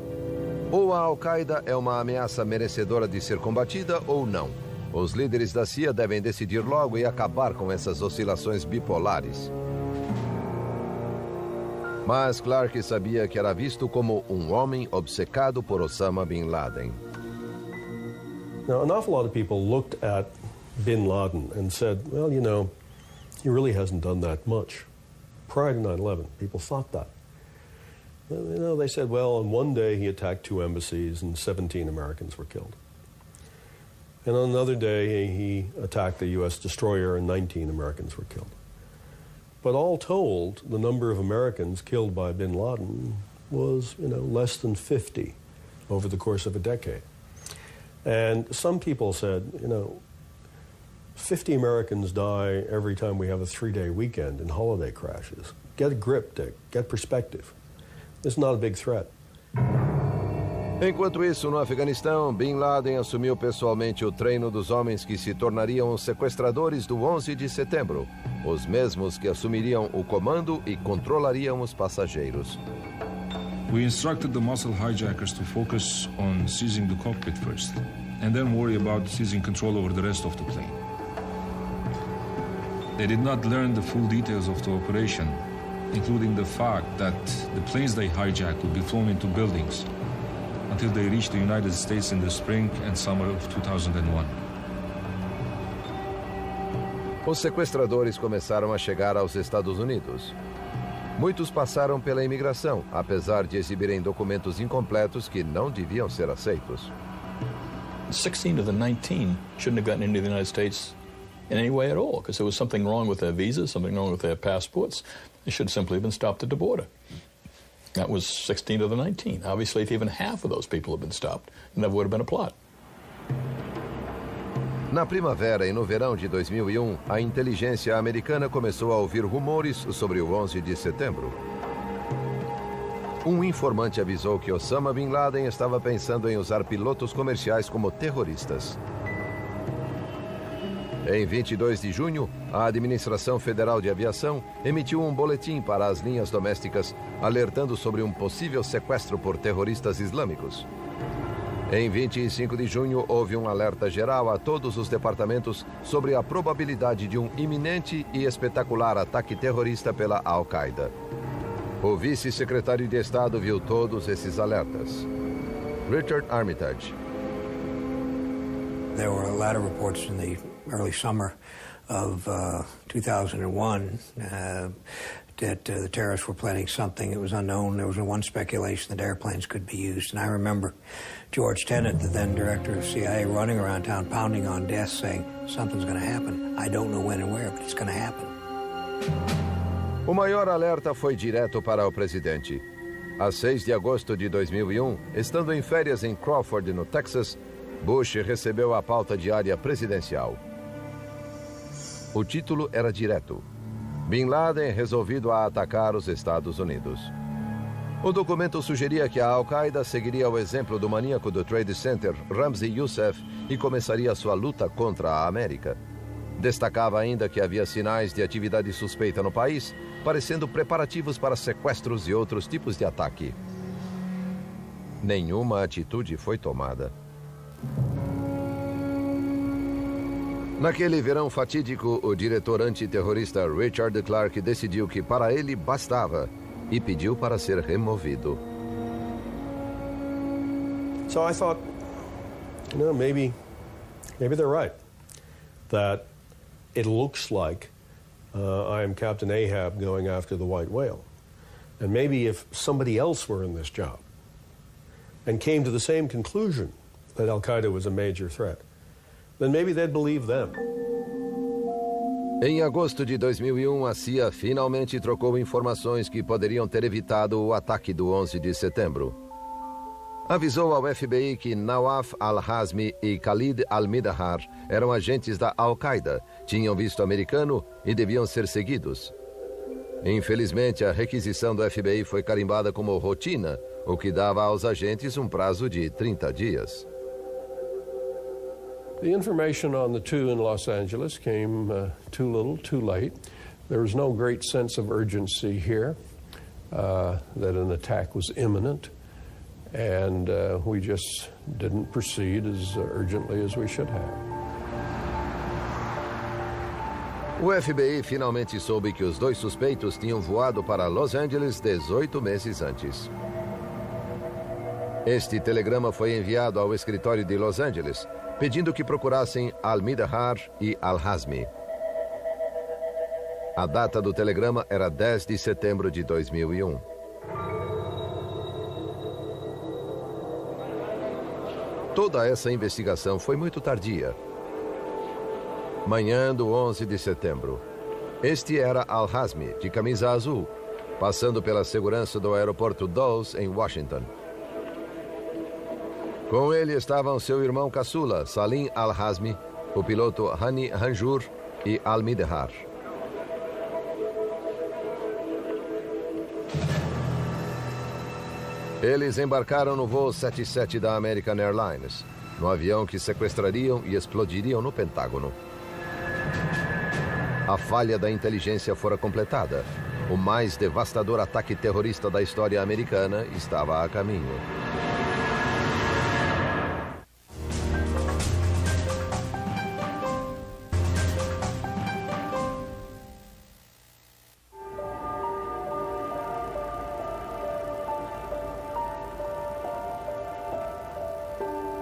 ou a Al-Qaeda é uma ameaça merecedora de ser combatida ou não. Os líderes da CIA devem decidir logo e acabar com essas oscilações bipolares. Mas Clarke sabia que era visto como homem obcecado por Osama Bin Laden. Now, an awful lot of people looked at Bin Laden and said, well, you know, he really hasn't done that much. Prior to 9/11, people thought that. You know, they said, well, on one day he attacked 2 embassies and 17 Americans were killed. And on another day he attacked a U.S. destroyer and 19 Americans were killed. But all told, the number of Americans killed by Bin Laden was, you know, less than 50 over the course of a decade. And some people said, you know, 50 Americans die every time we have a 3-day weekend in holiday crashes. Get a grip, Dick. Get perspective. It's not a big threat. Enquanto isso, no Afeganistão, Bin Laden assumiu pessoalmente o treino dos homens que se tornariam os sequestradores do 11 de setembro, os mesmos que assumiriam o comando e controlariam os passageiros. We instructed the muscle hijackers to focus on seizing the cockpit first, and then worry about seizing control over the rest of the plane. They did not learn the full details of the operation, including the fact that the planes they hijacked would be flown into buildings until they reached the United States in the spring and summer of 2001. Os sequestradores começaram a chegar aos Estados Unidos. Muitos passaram pela imigração, apesar de exibirem documentos incompletos que não deviam ser aceitos. 16 of the 19 shouldn't have gotten into the United States in any way at all, because there was something wrong with their visas, something wrong with their passports. They should simply have been stopped at the border. That was 16 of the 19. Obviously, if even half of those people had been stopped, it never would have been a plot. Na primavera e no verão de 2001, a inteligência americana começou a ouvir rumores sobre o 11 de setembro. Um informante avisou que Osama Bin Laden estava pensando em usar pilotos comerciais como terroristas. Em 22 de junho, a Administração Federal de Aviação emitiu um boletim para as linhas domésticas, alertando sobre um possível sequestro por terroristas islâmicos. Em 25 de junho, houve um alerta geral a todos os departamentos sobre a probabilidade de um iminente e espetacular ataque terrorista pela Al-Qaeda. O vice-secretário de Estado viu todos esses alertas. Richard Armitage. There were a lot of reports in the early summer of 2001 that the terrorists were planning something that was unknown. There was one speculation that airplanes could be used. And I remember George Tenet, the then director of CIA, running around town pounding on desks saying, something's going to happen. I don't know when and where, but it's going to happen. O maior alerta foi direto para o presidente. A 6 de agosto de 2001, estando em férias em Crawford, no Texas, Bush recebeu a pauta diária presidencial. O título era direto: Bin Laden resolvido a atacar os Estados Unidos. O documento sugeria que a Al-Qaeda seguiria o exemplo do maníaco do Trade Center, Ramzi Youssef, e começaria sua luta contra a América. Destacava ainda que havia sinais de atividade suspeita no país, parecendo preparativos para sequestros e outros tipos de ataque. Nenhuma atitude foi tomada. Naquele verão fatídico, o diretor antiterrorista Richard Clarke decidiu que para ele bastava e pediu para ser removido. So I thought, you know, maybe they're right. That it looks like I am Captain Ahab going after the white whale. And maybe if somebody else were in this job and came to the same conclusion that Al-Qaeda was a major threat, then maybe they'd believe them. Em agosto de 2001, a CIA finalmente trocou informações que poderiam ter evitado o ataque do 11 de setembro. Avisou ao FBI que Nawaf al-Hazmi e Khalid al-Midahar eram agentes da Al-Qaeda, tinham visto americano e deviam ser seguidos. Infelizmente, a requisição do FBI foi carimbada como rotina, o que dava aos agentes um prazo de 30 dias. The information on the two in Los Angeles came too little, too late. There was no great sense of urgency here, that an attack was imminent, and we just didn't proceed as urgently as we should have. O FBI finalmente soube que os dois suspeitos tinham voado para Los Angeles 18 meses antes. Este telegrama foi enviado ao escritório de Los Angeles, pedindo que procurassem al-Midahar e al-Hazmi. A data do telegrama era 10 de setembro de 2001. Toda essa investigação foi muito tardia. Manhã do 11 de setembro. Este era al-Hazmi, de camisa azul, passando pela segurança do aeroporto Deus, em Washington. Com ele estavam seu irmão caçula, Salim al-Hazmi, o piloto Hani Hanjour e al-Midahar. Eles embarcaram no voo 77 da American Airlines, no avião que sequestrariam e explodiriam no Pentágono. A falha da inteligência fora completada. O mais devastador ataque terrorista da história americana estava a caminho.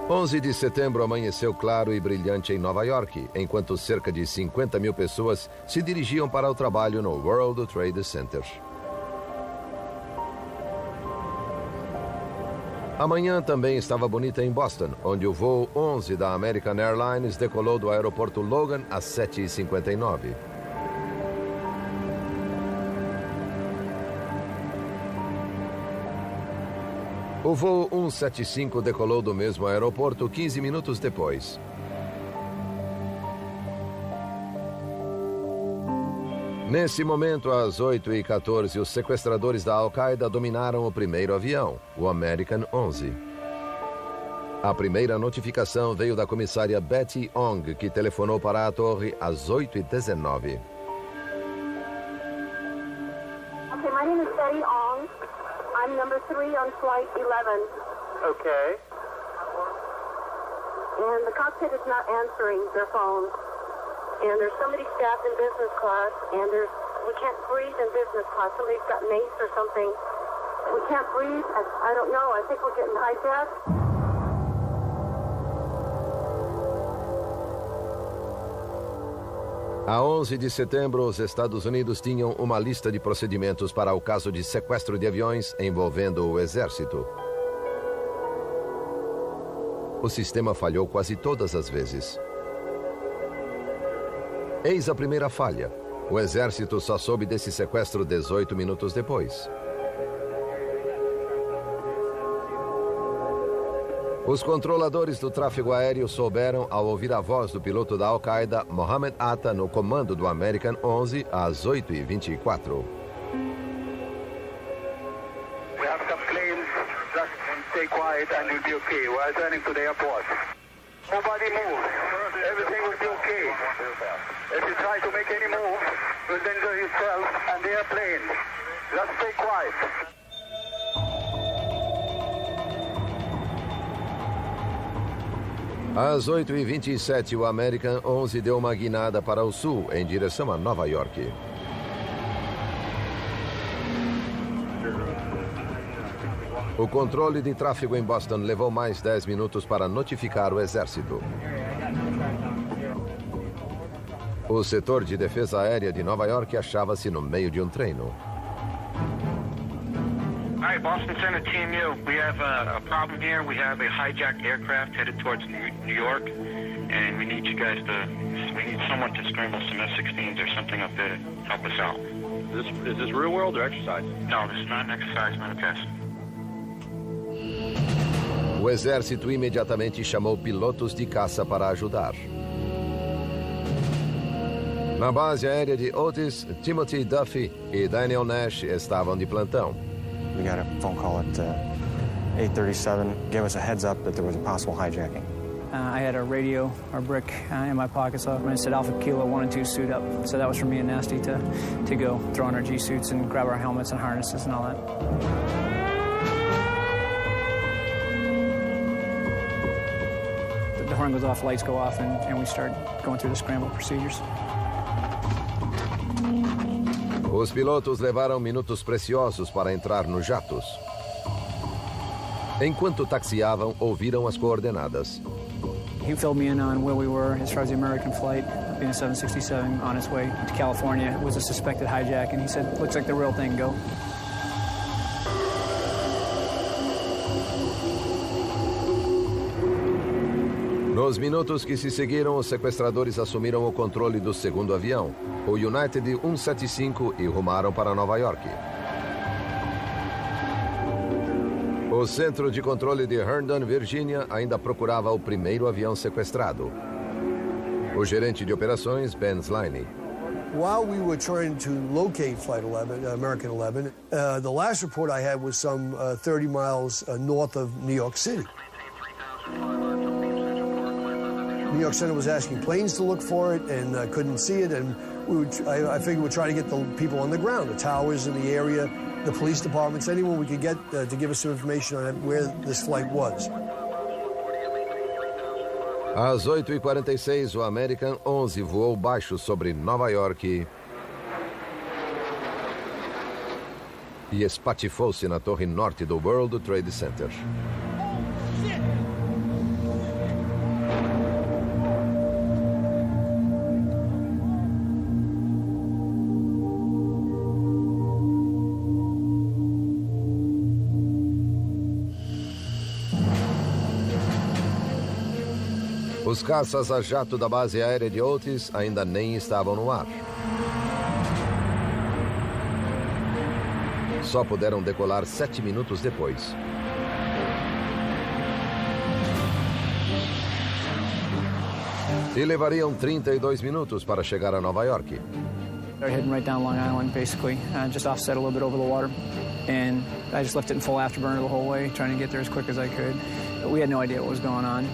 O 11 de setembro amanheceu claro e brilhante em Nova York, enquanto cerca de 50 mil pessoas se dirigiam para o trabalho no World Trade Center. Amanhã também estava bonita em Boston, onde o voo 11 da American Airlines decolou do aeroporto Logan às 7h59. O voo 175 decolou do mesmo aeroporto 15 minutos depois. Nesse momento, às 8h14, os sequestradores da Al-Qaeda dominaram o primeiro avião, o American 11. A primeira notificação veio da comissária Betty Ong, que telefonou para a torre às 8h19. Okay, my name is Betty Ong. I'm number 3 on flight 11. Okay. And the cockpit is not answering their phone. And there's somebody staffed in business class, and we can't breathe in business class. Somebody's got mace or something. We can't breathe. I don't know. I think we're getting hijacked. A 11 de setembro, os Estados Unidos tinham uma lista de procedimentos para o caso de sequestro de aviões envolvendo o exército. O sistema falhou quase todas as vezes. Eis a primeira falha. O exército só soube desse sequestro 18 minutos depois. Os controladores do tráfego aéreo souberam ao ouvir a voz do piloto da Al-Qaeda, Mohammed Atta, no comando do American 11, às 8h24. We have some planes. Just stay quiet and you'll be okay. We are turning to the airport. Nobody move. Everything will be okay. If you try to make any move, you'll danger yourself and the airplane. Just stay quiet. Às 8h27, o American 11 deu uma guinada para o sul, em direção a Nova York. O controle de tráfego em Boston levou mais 10 minutos para notificar o exército. O setor de defesa aérea de Nova York achava-se no meio de um treino. All right, Boston Center, Team U. We have a problem here. We have a hijacked aircraft headed towards New York, and we need someone to scramble some F-16s or something up there to help us out. Is this real world or exercise? No, this is not an exercise, not a test. O exército imediatamente chamou pilotos de caça para ajudar. Na base aérea de Otis, Timothy Duffy e Daniel Nash estavam de plantão. We got a phone call at 8:37, gave us a heads up that there was a possible hijacking. I had a radio, or brick, in my pocket, so when it said Alpha Kilo 1 and 2 suit up. So that was for me and Nasty to go throw on our G-suits and grab our helmets and harnesses and all that. The horn goes off, lights go off, and we start going through the scramble procedures. Os pilotos levaram minutos preciosos para entrar nos jatos. Enquanto taxiavam, ouviram as coordenadas. He filled me in on where we were as far as the American flight, being a 767 on its way to California. It was a suspected hijack, and he said, "Looks like the real thing, go." Nos minutos que se seguiram, os sequestradores assumiram o controle do segundo avião, o United 175, e rumaram para Nova York. O centro de controle de Herndon, Virgínia, ainda procurava o primeiro avião sequestrado. O gerente de operações, Ben Sliney. While we were trying to locate Flight 11, American 11, the last report I had was some 30 miles north of New York City. New York Center was asking planes to look for it and couldn't see it, and I figured we'd try to get the people on the ground, the towers in the area, the police departments, anyone we could get to give us some information on where this flight was. Às 8h46, o American 11 voou baixo sobre Nova York e espatifou-se na torre norte do World Trade Center. Os caças a jato da base aérea de Otis ainda nem estavam no ar. Só puderam decolar 7 minutos depois. E levariam 32 minutos para chegar a Nova York. They're heading right down Long Island, basically, just offset a little bit over the water. And I just left it in full afterburner the whole way, trying to get there as quick as I could. But we had no idea what was going on.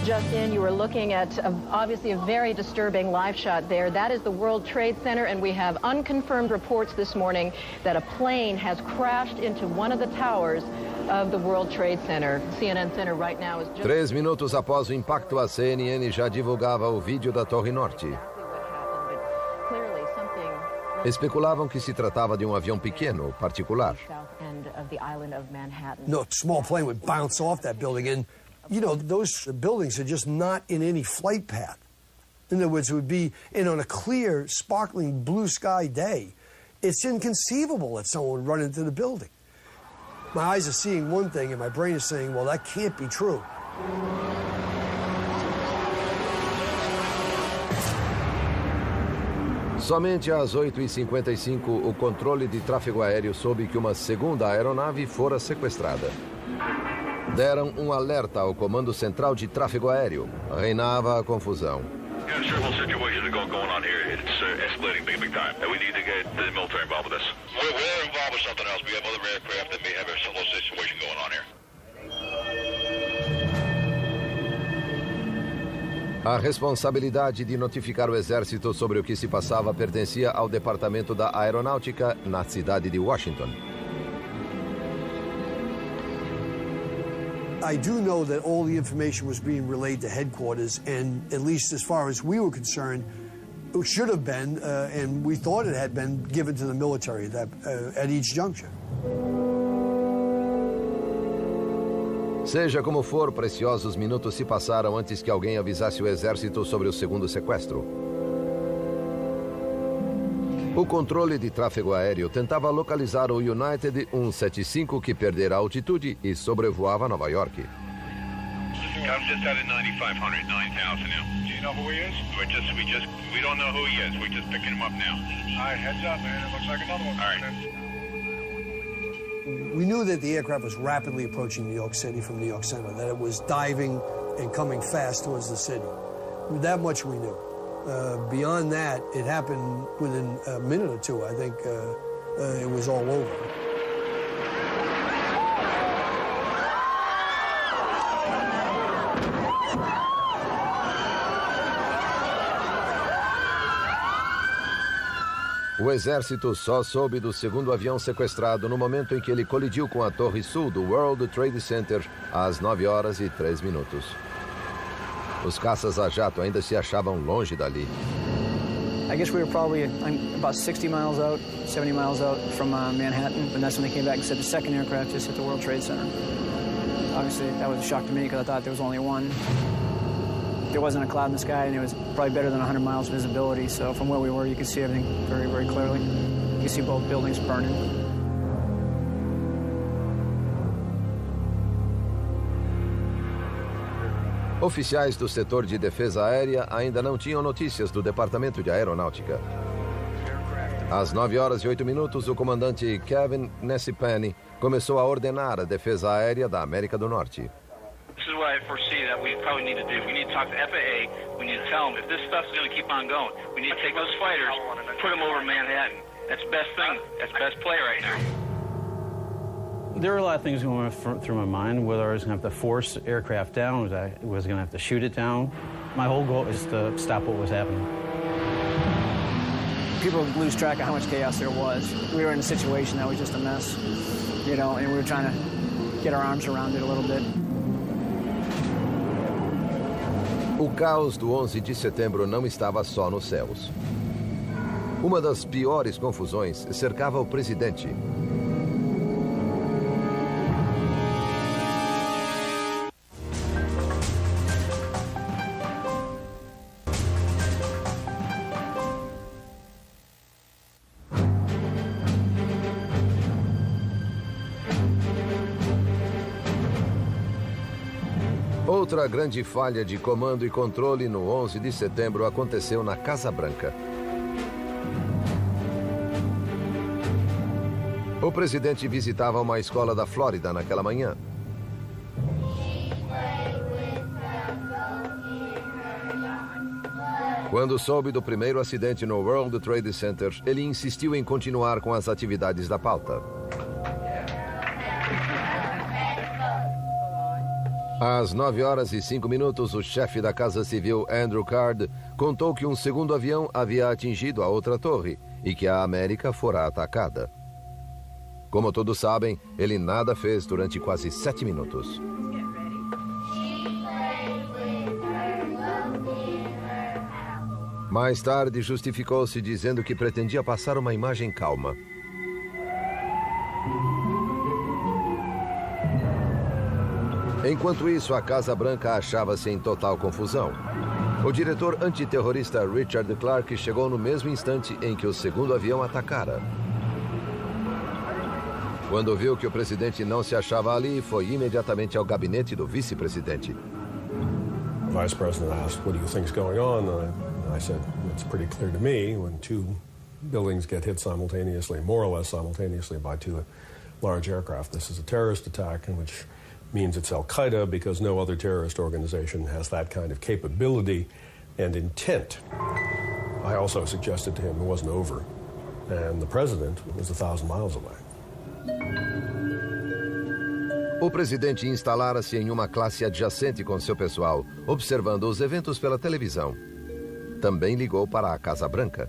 Just in, you were looking at obviously a very disturbing live shot there. That is the World Trade Center, and we have unconfirmed reports this morning that a plane has crashed into one of the towers of the World Trade Center. CNN Center right now is just... 3 minutos após o impacto, a CNN já divulgava o vídeo da Torre Norte. Especulavam que se tratava de um avião pequeno, particular. No small plane would bounce off that building, and you know, those buildings are just not in any flight path. In other words, it would be on a clear, sparkling blue sky day. It's inconceivable that someone would run into the building. My eyes are seeing one thing and my brain is saying, well, that can't be true. Somente às 8h55, o controle de tráfego aéreo soube que uma segunda aeronave fora sequestrada. Deram um alerta ao Comando Central de Tráfego Aéreo. Reinava a confusão. Yeah, several situations going on here. It's escalating big time. And we need to get the military involved with this. We're involved with something else. We have other aircraft that may have a similar situation going on here. A responsabilidade de notificar o exército sobre o que se passava pertencia ao Departamento da Aeronáutica na cidade de Washington. I do know that all the information was being relayed to headquarters, and at least as far as we were concerned, it should have been, and we thought it had been, given to the military at each juncture. Seja como for, preciosos minutos se passaram antes que alguém avisasse o exército sobre o segundo sequestro. O controle de tráfego aéreo tentava localizar o United 175 que perdera a altitude e sobrevoava Nova York. I'm just at a 9,500, 9,000 now. Do you know who he is? We don't know who he is. We're just picking him up now. All right, heads up, man. It looks like another one. All right. We knew that the aircraft was rapidly approaching New York City from New York Center, that it was diving and coming fast towards the city. That much we knew. Beyond that, it happened within a minute or two. I think it was all over. O exército só soube do segundo avião sequestrado no momento em que ele colidiu com a torre sul do World Trade Center às 9h03. Os caças a jato ainda se achavam longe dali. I guess we were probably about 60 miles out, 70 miles out from Manhattan, and that's when they came back and said the second aircraft just hit the World Trade Center. Obviously, that was a shock to me because I thought there was only one. There wasn't a cloud in the sky, and it was probably better than 100 miles visibility, so from where we were, you could see everything very, very clearly. You could see both buildings burning. Oficiais do setor de defesa aérea ainda não tinham notícias do Departamento de Aeronáutica. Às 9h08, o comandante Kevin Nessipani começou a ordenar a defesa aérea da América do Norte. This is what I foresee that we probably need to do. We need to talk to FAA. We need to tell them if this stuff's going to keep on going, we need to take those fighters, put them over Manhattan. That's the best thing. That's the best play right now. There were a lot of things going through my mind, whether I was going to have to force aircraft down, was I going to have to shoot it down. My whole goal is to stop what was happening. People lose track of how much chaos there was. We were in a situation that was just a mess, you know, and we were trying to get our arms around it a little bit. O caos do 11 de setembro não estava só nos céus. Uma das piores confusões cercava o presidente. Outra grande falha de comando e controle no 11 de setembro aconteceu na Casa Branca. O presidente visitava uma escola da Flórida naquela manhã. Quando soube do primeiro acidente no World Trade Center, ele insistiu em continuar com as atividades da pauta. Às 9h05, o chefe da Casa Civil, Andrew Card, contou que um segundo avião havia atingido a outra torre e que a América fora atacada. Como todos sabem, ele nada fez durante quase 7 minutos. Mais tarde, justificou-se dizendo que pretendia passar uma imagem calma. Enquanto isso, a Casa Branca achava-se em total confusão. O diretor antiterrorista Richard Clark chegou no mesmo instante em que o segundo avião atacara. Quando viu que o presidente não se achava ali, foi imediatamente ao gabinete do vice-presidente. The vice president asked, "What do you think is going on?" And I said, "It's pretty clear to me when two buildings get hit simultaneously, more or less simultaneously, by two large aircraft. This is a terrorist attack, which means it's Al-Qaeda because no other terrorist organization has that kind of capability and intent." I also suggested to him it wasn't over, and the president was 1,000 miles away. O presidente instalara-se em uma classe adjacente com seu pessoal, observando os eventos pela televisão. Também ligou para a Casa Branca.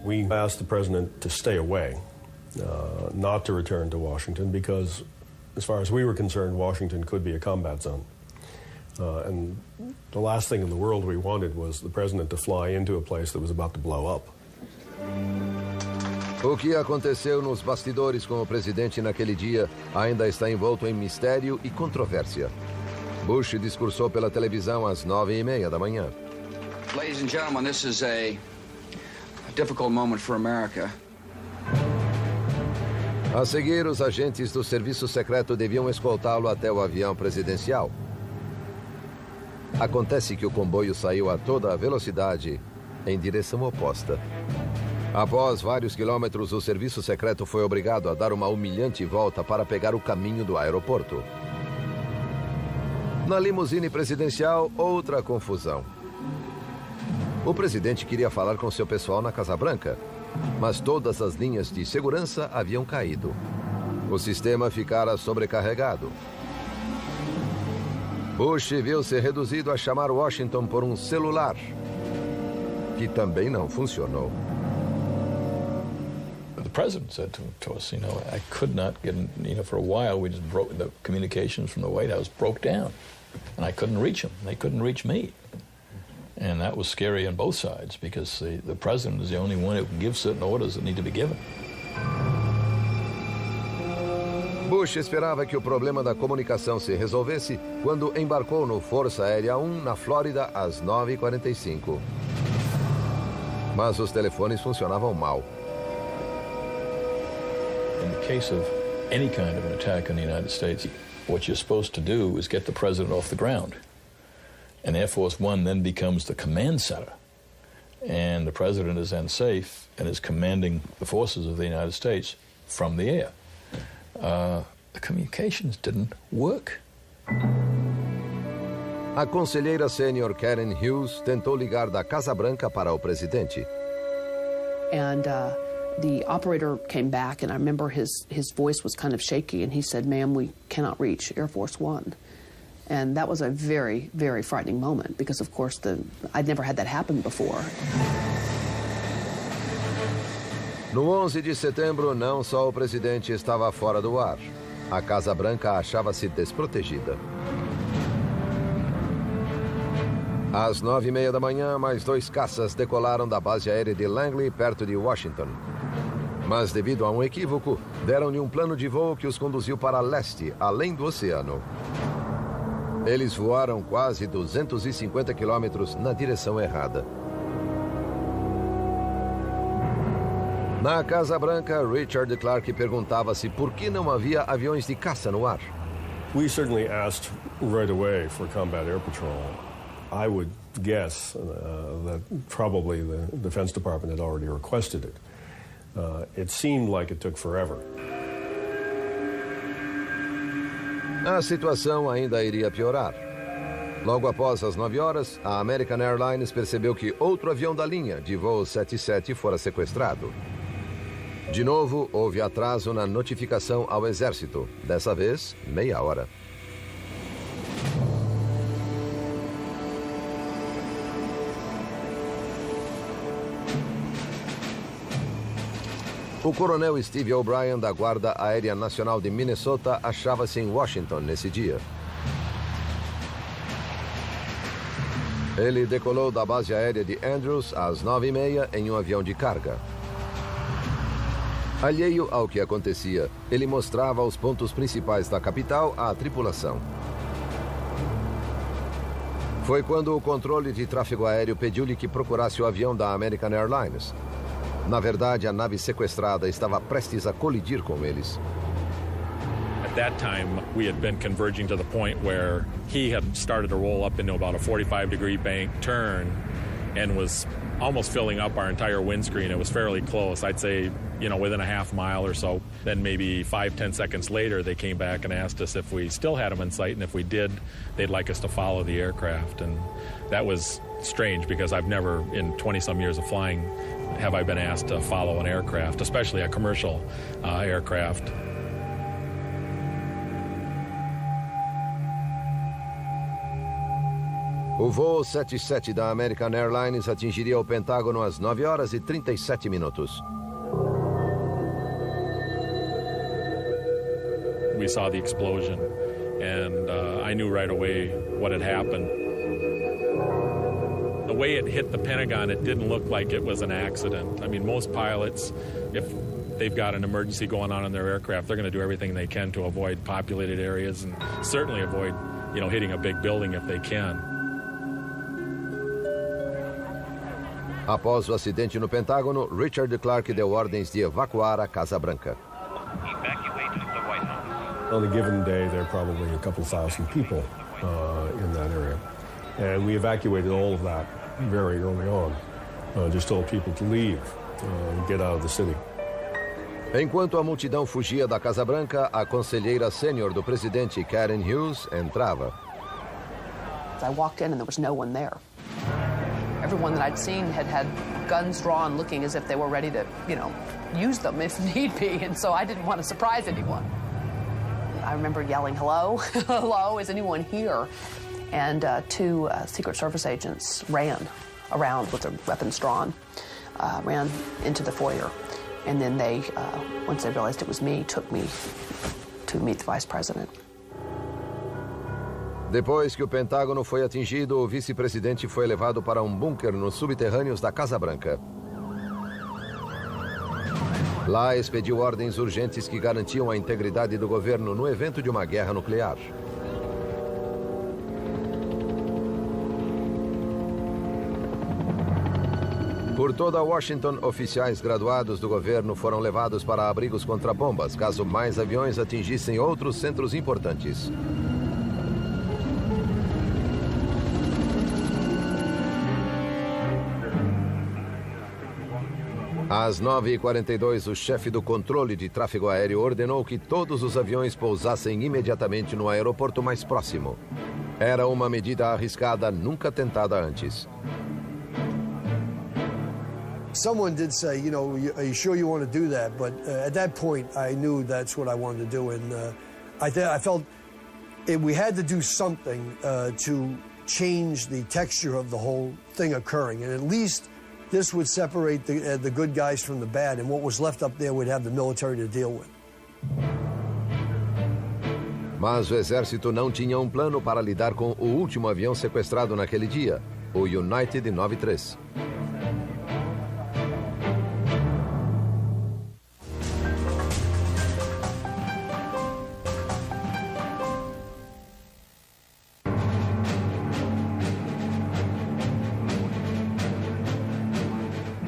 We asked the president to stay away, not to return to Washington, because as far as we were concerned, Washington could be a combat zone. And the last thing in the world we wanted was the president to fly into a place that was about to blow up. O que aconteceu nos bastidores com o presidente naquele dia ainda está envolto em mistério e controvérsia. Bush discursou pela televisão às 9h30 da manhã. Ladies and gentlemen, this is a difficult moment for America. A seguir, os agentes do serviço secreto deviam escoltá-lo até o avião presidencial. Acontece que o comboio saiu a toda a velocidade em direção oposta. Após vários quilômetros, o serviço secreto foi obrigado a dar uma humilhante volta para pegar o caminho do aeroporto. Na limusine presidencial, outra confusão. O presidente queria falar com seu pessoal na Casa Branca, mas todas as linhas de segurança haviam caído. O sistema ficara sobrecarregado. Bush viu-se reduzido a chamar Washington por um celular, que também não funcionou. The president said to us, I could not get, for a while we just broke, the communications from the White House broke down, and I couldn't reach them. They couldn't reach me. And that was scary on both sides, because the president is the only one who can give certain orders that need to be given. Bush esperava que o problema da comunicação se resolvesse quando embarcou no Força Aérea 1 na Flórida às 9h45. Mas os telefones funcionavam mal. In the case of any kind of an attack on the United States, what you're supposed to do is get the president off the ground. And Air Force One then becomes the command center. And the president is then safe and is commanding the forces of the United States from the air. The communications didn't work. A conselheira sênior Karen Hughes tentou ligar da Casa Branca para o presidente. And the operator came back, and I remember his voice was kind of shaky, and he said, "Ma'am, we cannot reach Air Force One." And that was a very, very frightening moment, because, of course, I'd never had that happen before. No 11 de setembro, não só o presidente estava fora do ar. A Casa Branca achava-se desprotegida. Às 9h30 da manhã, mais 2 caças decolaram da base aérea de Langley, perto de Washington. Mas, devido a um equívoco, deram-lhe um plano de voo que os conduziu para leste, além do oceano. Eles voaram quase 250 quilômetros na direção errada. Na Casa Branca, Richard Clark perguntava-se por que não havia aviões de caça no ar. We certainly asked right away for combat air patrol. I would guess that probably the Defense Department had already requested it. It seemed like it took forever. A situação ainda iria piorar. Logo após as 9 horas, a American Airlines percebeu que outro avião da linha, de voo 77, fora sequestrado. De novo, houve atraso na notificação ao Exército, dessa vez, meia hora. O coronel Steve O'Brien, da Guarda Aérea Nacional de Minnesota, achava-se em Washington nesse dia. Ele decolou da base aérea de Andrews às 9h30 em um avião de carga. Alheio ao que acontecia, ele mostrava os pontos principais da capital à tripulação. Foi quando o controle de tráfego aéreo pediu-lhe que procurasse o avião da American Airlines. Na verdade, a nave sequestrada estava prestes a colidir com eles. At that time, we had been converging to the point where he had started to roll up into about a 45-degree bank turn and was almost filling up our entire windscreen. It was fairly close, I'd say, within a half mile or so. Then maybe 5-10 seconds later, they came back and asked us if we still had them in sight, and if we did, they'd like us to follow the aircraft. And that was strange, because I've never, in 20-some years of flying, have I been asked to follow an aircraft, especially a commercial aircraft. O voo 77 da American Airlines atingiria o Pentágono às 9 horas e 37 minutos. We saw the explosion, and I knew right away what had happened. The way it hit the Pentagon, it didn't look like it was an accident. I mean, most pilots, if they've got an emergency going on in their aircraft, they're going to do everything they can to avoid populated areas and certainly avoid, hitting a big building if they can. Após o acidente no Pentágono, Richard Clark deu ordens de evacuar a Casa Branca. On a given day, there are probably a couple thousand people in that area. And we evacuated all of that very early on. Just told people to leave and get out of the city. Enquanto a multidão fugia da Casa Branca, a conselheira sênior do presidente, Karen Hughes, entrava. I walked in and there was no one there. Everyone that I'd seen had had guns drawn, looking as if they were ready to, use them if need be, and so I didn't want to surprise anyone. I remember yelling, "Hello? Hello, is anyone here?" And two Secret Service agents ran around with their weapons drawn, ran into the foyer. And then they, once they realized it was me, took me to meet the Vice President. Depois que o Pentágono foi atingido, o vice-presidente foi levado para um bunker nos subterrâneos da Casa Branca. Lá expediu ordens urgentes que garantiam a integridade do governo no evento de uma guerra nuclear. Por toda Washington, oficiais graduados do governo foram levados para abrigos contra bombas, caso mais aviões atingissem outros centros importantes. Às 9h42, o chefe do controle de tráfego aéreo ordenou que todos os aviões pousassem imediatamente no aeroporto mais próximo. Era uma medida arriscada, nunca tentada antes. Someone did say, are you sure you want to do that? But at that point, I knew that's what I wanted to do. And I felt we had to do something to change the texture of the whole thing occurring. And at least this would separate the good guys from the bad. And what was left up there would have the military to deal with. Mas o exército não tinha um plano para lidar com o último avião sequestrado naquele dia, o United 93.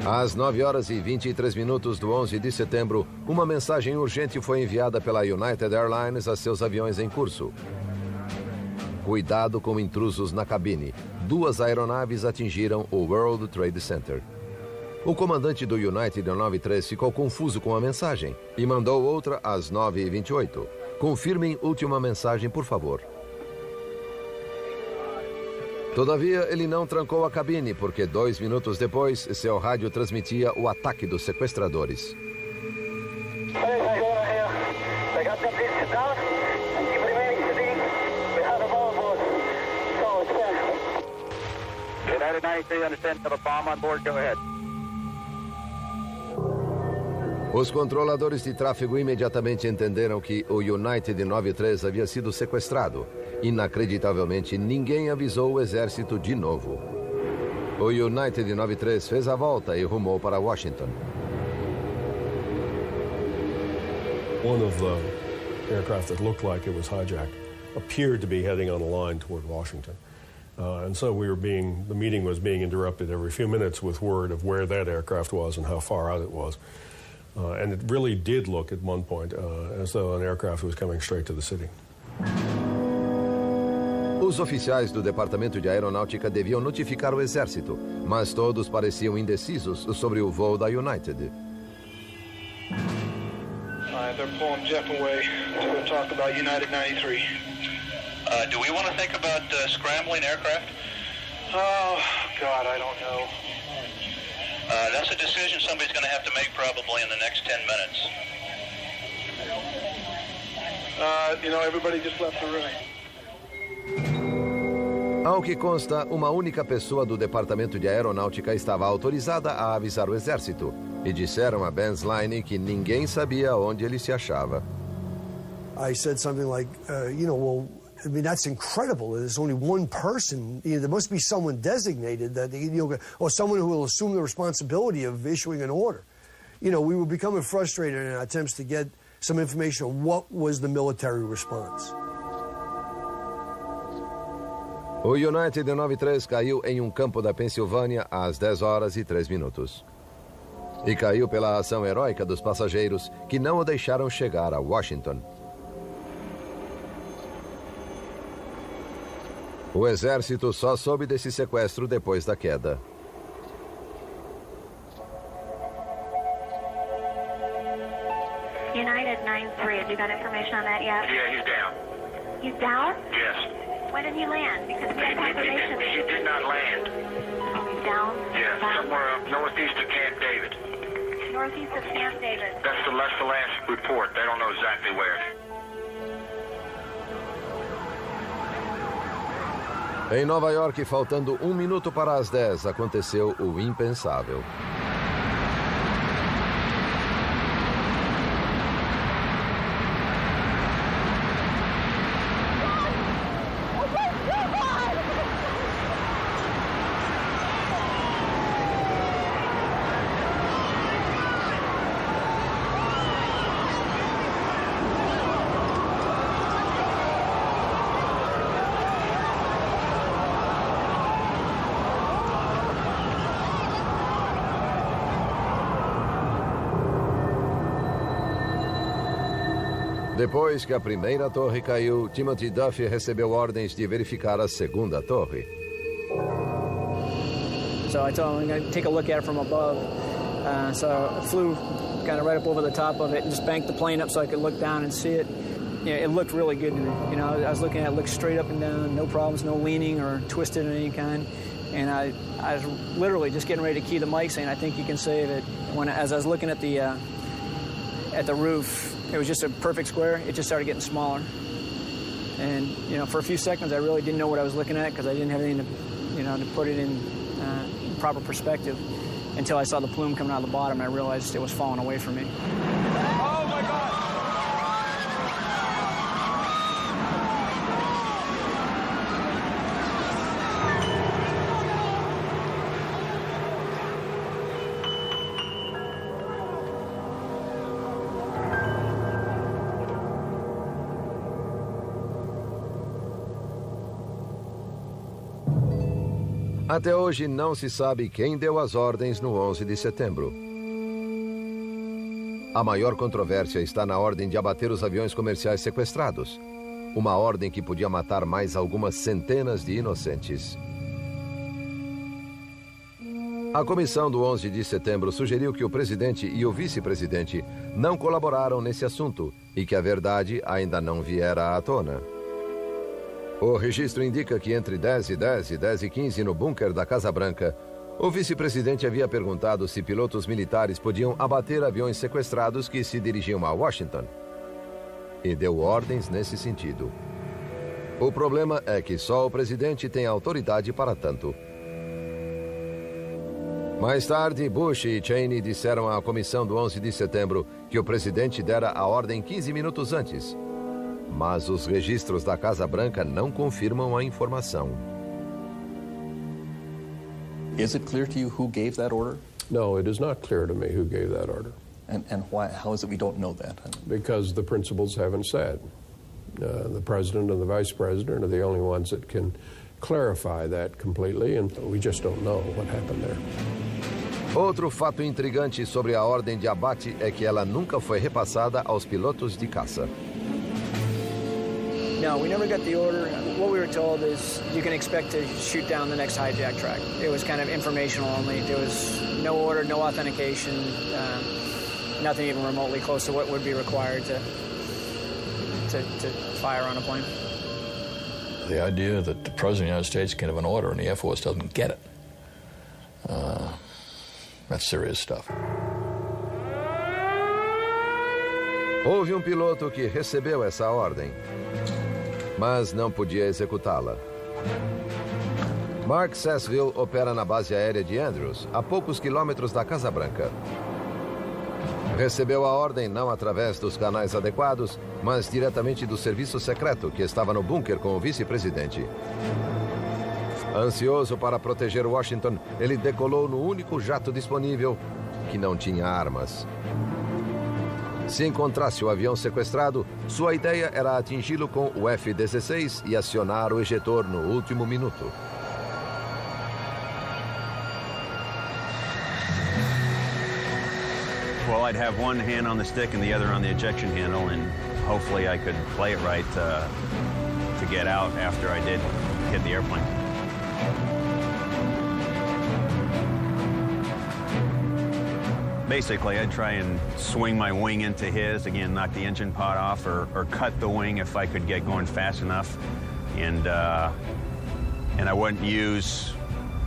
Às 9h23 do 11 de setembro, uma mensagem urgente foi enviada pela United Airlines a seus aviões em curso. Cuidado com intrusos na cabine. 2 aeronaves atingiram o World Trade Center. O comandante do United 93 ficou confuso com a mensagem e mandou outra às 9h28. Confirmem última mensagem, por favor. Todavia, ele não trancou a cabine, porque 2 minutos depois, seu rádio transmitia o ataque dos sequestradores. Os controladores de tráfego imediatamente entenderam que o United 93 havia sido sequestrado. Inacreditavelmente, ninguém avisou o exército de novo. O United 93 fez a volta e rumou para Washington. One of the aircraft that looked like it was hijacked appeared to be heading on a line toward Washington. And so the meeting was being interrupted every few minutes with word of where that aircraft was and how far out it was. And it really did look at one point as though an aircraft was coming straight to the city. Os oficiais do Departamento de Aeronáutica deviam notificar o exército, mas todos pareciam indecisos sobre o voo da United. They're pulling Jeff away to go talk about United 93. Do we want to think about scrambling aircraft? Oh, God, I don't know. That's a decision somebody's going to have to make probably in the next 10 minutes. Everybody just left the room. Ao que consta, uma única pessoa do Departamento de Aeronáutica estava autorizada a avisar o exército. E disseram a Ben's Line que ninguém sabia onde ele se achava. I said something like, that's incredible. There's only one person. There must be someone designated that, or someone who will assume the responsibility of issuing an order. We were becoming frustrated in our attempts to get some information on what was the military response. O United 93 caiu em um campo da Pensilvânia às 10h03. E caiu pela ação heróica dos passageiros que não o deixaram chegar a Washington. O exército só soube desse sequestro depois da queda. United 9-3, have you got information on that yet? Yeah, he's down. He's down? Yes. When did he land? Because we have confirmation. He did not land. Oh, he's down? Yeah, somewhere up northeast of Camp David. Northeast of Camp David. That's the last report. They don't know exactly where. Em Nova York, faltando 1 minuto para as 10, aconteceu o impensável. Depois que a primeira torre caiu, Timothy Duffy recebeu ordens de verificar a segunda torre. So I told him I'm going to take a look at it from above. So I flew kind of right up over the top of it and just banked the plane up so I could look down and see it. You know, it looked really good to me. You know, I was looking at it, looked straight up and down, no problems, no leaning or twisted of any kind. And I was literally just getting ready to key the mic saying, I think you can save it. As I was looking at the roof, it was just a perfect square. It just started getting smaller. And, you know, for a few seconds, I really didn't know what I was looking at because I didn't have anything to, you know, to put it in proper perspective until I saw the plume coming out of the bottom and I realized it was falling away from me. Oh, my God! Até hoje não se sabe quem deu as ordens no 11 de setembro. A maior controvérsia está na ordem de abater os aviões comerciais sequestrados. Uma ordem que podia matar mais algumas centenas de inocentes. A comissão do 11 de setembro sugeriu que o presidente e o vice-presidente não colaboraram nesse assunto e que a verdade ainda não viera à tona. O registro indica que entre 10h10 e 10h15 no bunker da Casa Branca, o vice-presidente havia perguntado se pilotos militares podiam abater aviões sequestrados que se dirigiam a Washington. E deu ordens nesse sentido. O problema é que só o presidente tem autoridade para tanto. Mais tarde, Bush e Cheney disseram à comissão do 11 de setembro que o presidente dera a ordem 15 minutos antes. Mas os registros da Casa Branca não confirmam a informação. Is it clear to you who gave that order? No, it is not clear to me who gave that order. And why? How is it we don't know that? Because the principals haven't said. The president and the vice president are the only ones that can clarify that completely, and we just don't know what happened there. Outro fato intrigante sobre a ordem de abate é que ela nunca foi repassada aos pilotos de caça. No, we never got the order. What we were told is you can expect to shoot down the next hijack track. It was kind of informational only. There was no order, no authentication, nothing even remotely close to what would be required to fire on a plane. The idea that the President of the United States can have an order and the Air Force doesn't get it, that's serious stuff. Houve um piloto que recebeu essa ordem, mas não podia executá-la. Mark Sassville opera na base aérea de Andrews, a poucos quilômetros da Casa Branca. Recebeu a ordem não através dos canais adequados, mas diretamente do serviço secreto que estava no bunker com o vice-presidente. Ansioso para proteger Washington, ele decolou no único jato disponível que não tinha armas. Se encontrasse o avião sequestrado, sua ideia era atingi-lo com o F-16 e acionar o ejetor no último minuto. Well, I'd have one hand on the stick and the other on the ejection handle, and hopefully I could play it right to get out after I did hit the airplane. Basically, I'd try and swing my wing into his, again, knock the engine pod off, or cut the wing if I could get going fast enough. And I wouldn't use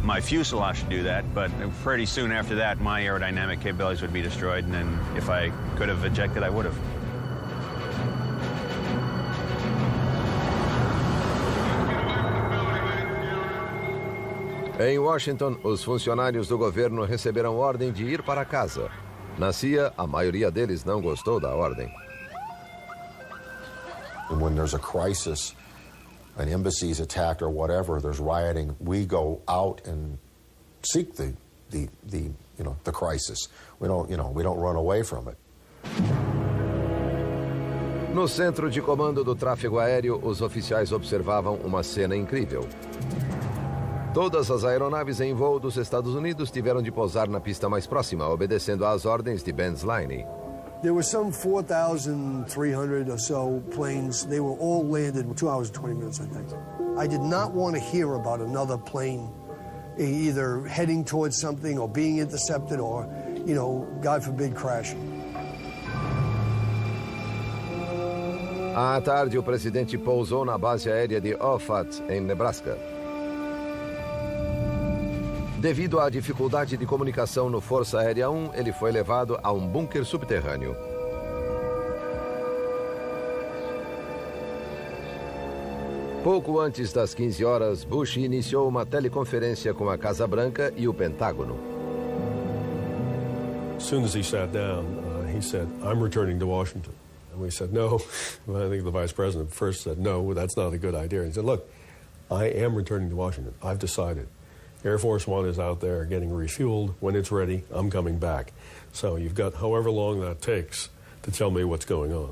my fuselage to do that, but pretty soon after that, my aerodynamic capabilities would be destroyed, and then if I could have ejected, I would have. Em Washington, os funcionários do governo receberam ordem de ir para casa. Na CIA, a maioria deles não gostou da ordem. When there's a crisis, an embassy is attacked or whatever, there's rioting, we go out and seek the crisis. We don't run away from it. No centro de comando do tráfego aéreo, os oficiais observavam uma cena incrível. Todas as aeronaves em voo dos Estados Unidos tiveram de pousar na pista mais próxima, obedecendo às ordens de Benz-Line. There were some 4,300 or so planes. They were all landed in 2 hours and 20 minutes, I think. I did not want to hear about another plane either heading towards something or being intercepted or, God forbid, crashing. À tarde, o presidente pousou na base aérea de Offutt, em Nebraska. Devido à dificuldade de comunicação no Força Aérea 1, ele foi levado a um bunker subterrâneo. Pouco antes das 15 horas, Bush iniciou uma teleconferência com a Casa Branca e o Pentágono. As soon as he sat down, he said, "I'm returning to Washington." And we said, "No." Well, I think the vice president first said, "No, that's not a good idea." He said, "Look, I am returning to Washington. I've decided. Air Force One is out there getting refueled. When it's ready, I'm coming back. So you've got however long that takes to tell me what's going on."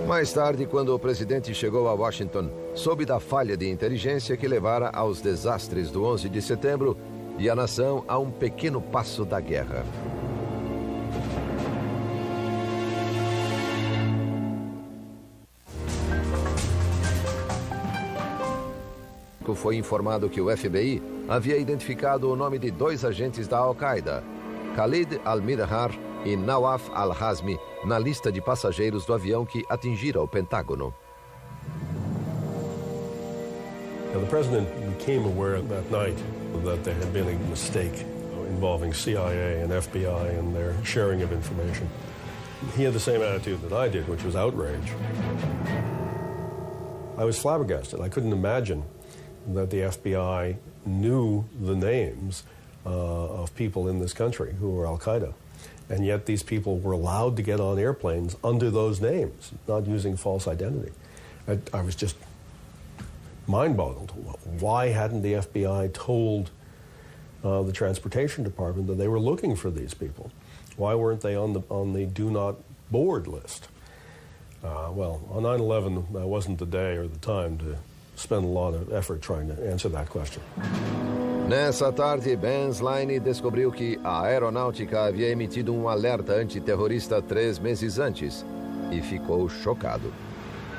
Mais tarde, quando o presidente chegou a Washington, soube da falha de inteligência que levara aos desastres do 11 de setembro e a nação a um pequeno passo da guerra. Foi informado que o FBI havia identificado o nome de 2 agentes da Al-Qaeda, Khalid al-Midhar e Nawaf al-Hazmi, na lista de passageiros do avião que atingira o Pentágono. Now, the president became aware that night that there had been a mistake involving CIA and FBI and their sharing of information. He had the same attitude that I did, which was outrage. I was flabbergasted. I couldn't imagine that the FBI knew the names of people in this country who were Al-Qaeda. And yet these people were allowed to get on airplanes under those names, not using false identity. I was just mind-boggled. Why hadn't the FBI told the Transportation Department that they were looking for these people? Why weren't they on the do not board list? Well, on 9/11, that wasn't the day or the time to spend a lot of effort trying to answer that question. Nessa tarde, Benz-Line descobriu que a aeronáutica havia emitido um alerta antiterrorista 3 meses antes e ficou chocado.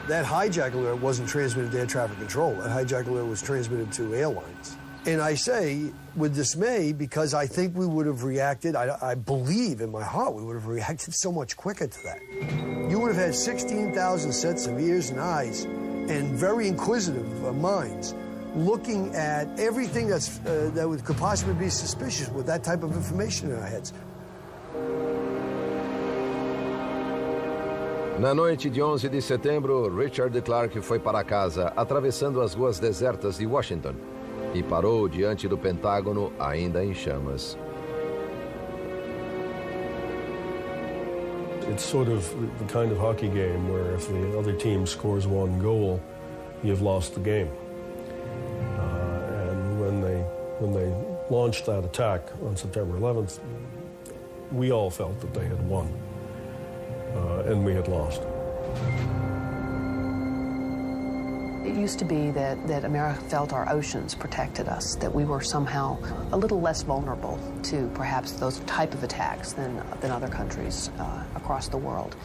That hijack alert wasn't transmitted to air traffic control. That hijack alert was transmitted to airlines. And I say with dismay because I think we would have reacted, I believe in my heart we would have reacted so much quicker to that. You would have had 16,000 sets of ears and eyes and very inquisitive minds looking at everything that could possibly be suspicious with that type of information in our heads. Na noite de 11 de setembro, Richard Clark foi para casa, atravessando as ruas desertas de Washington, e parou diante do Pentágono ainda em chamas. It's sort of the kind of hockey game where if the other team scores 1 goal, you've lost the game. And when they launched that attack on September 11th, we all felt that they had won, and we had lost. It used to be that America felt our oceans protected us, that we were somehow a little less vulnerable to perhaps those type of attacks than other countries across the world.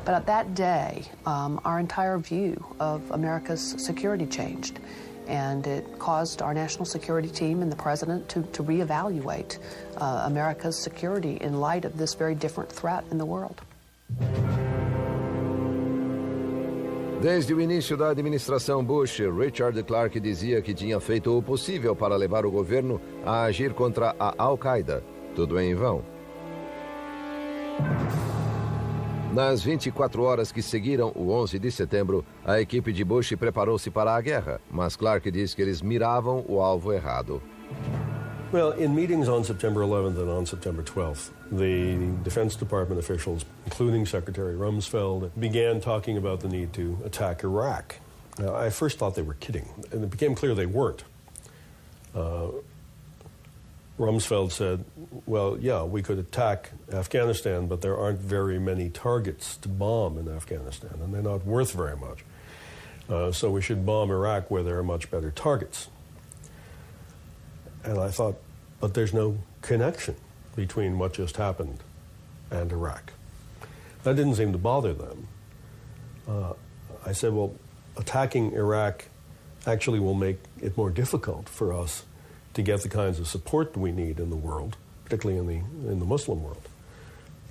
But at that day, our entire view of America's security changed, and it caused our national security team and the president to reevaluate America's security in light of this very different threat in the world. Desde o início da administração Bush, Richard Clarke dizia que tinha feito o possível para levar o governo a agir contra a Al-Qaeda. Tudo em vão. Nas 24 horas que seguiram o 11 de setembro, a equipe de Bush preparou-se para a guerra, mas Clarke diz que eles miravam o alvo errado. Well, in meetings on September 11th and on September 12th, the Defense Department officials, including Secretary Rumsfeld, began talking about the need to attack Iraq. Now, I first thought they were kidding, and it became clear they weren't. Rumsfeld said, well, yeah, we could attack Afghanistan, but there aren't very many targets to bomb in Afghanistan, and they're not worth very much. So we should bomb Iraq where there are much better targets. And I thought, but there's no connection between what just happened and Iraq. That didn't seem to bother them. I said, well, attacking Iraq actually will make it more difficult for us to get the kinds of support we need in the world, particularly in the Muslim world.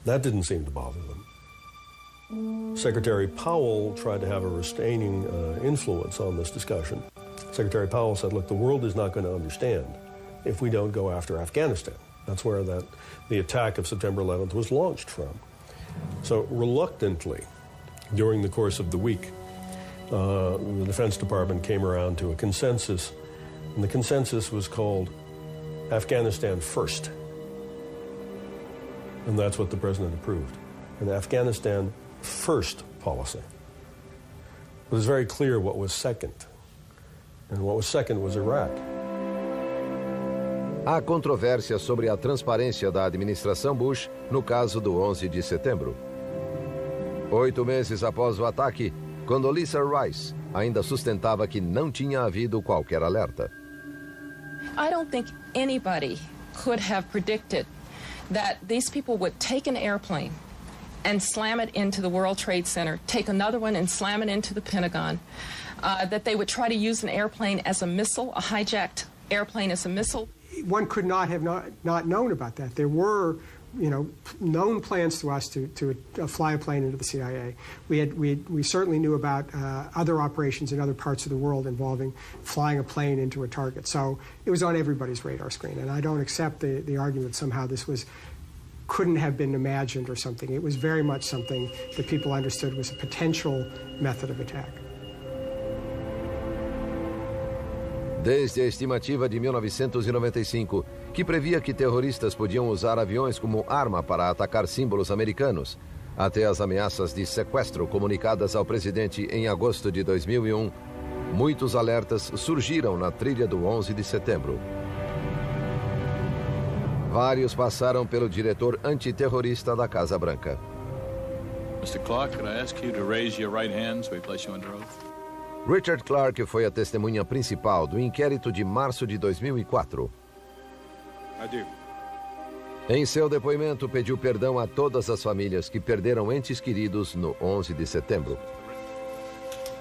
That didn't seem to bother them. Secretary Powell tried to have a restraining influence on this discussion. Secretary Powell said, look, the world is not going to understand if we don't go after Afghanistan. That's where the attack of September 11th was launched from. So reluctantly, during the course of the week, the Defense Department came around to a consensus, and the consensus was called Afghanistan First. And that's what the President approved, an Afghanistan First policy. It was very clear what was second, and what was second was Iraq. Há controvérsia sobre a transparência da administração Bush no caso do 11 de setembro. 8 meses após o ataque, Condoleezza Rice ainda sustentava que não tinha havido qualquer alerta. I don't think anybody could have predicted that these people would take an airplane and slam it into the World Trade Center, take another one and slam it into the Pentagon, that they would try to use an airplane as a missile, a hijacked airplane as a missile. One could not have not known about that. There were, known plans to us to fly a plane into the CIA. We certainly knew about other operations in other parts of the world involving flying a plane into a target. So it was on everybody's radar screen, and I don't accept the argument somehow this couldn't have been imagined or something. It was very much something that people understood was a potential method of attack. Desde a estimativa de 1995, que previa que terroristas podiam usar aviões como arma para atacar símbolos americanos, até as ameaças de sequestro comunicadas ao presidente em agosto de 2001, muitos alertas surgiram na trilha do 11 de setembro. Vários passaram pelo diretor antiterrorista da Casa Branca. Mr. Clarke, could I ask you to raise your right hand so we place you under oath? Richard Clarke foi a testemunha principal do inquérito de março de 2004. I do. Em seu depoimento, pediu perdão a todas as famílias que perderam entes queridos no 11 de setembro.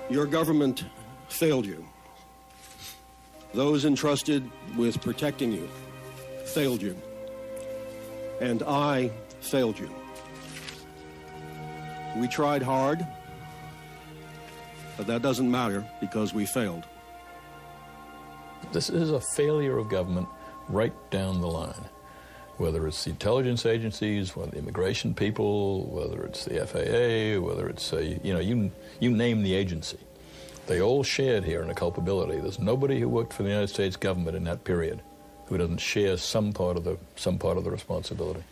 Your government failed you. Those entrusted with protecting you failed you. And I failed you. We tried hard, but that doesn't matter because we failed. This is a failure of government right down the line. Whether it's the intelligence agencies, whether the immigration people, whether it's the FAA, whether it's, you name the agency. They all shared here in a culpability. There's nobody who worked for the United States government in that period who doesn't share some part of the responsibility.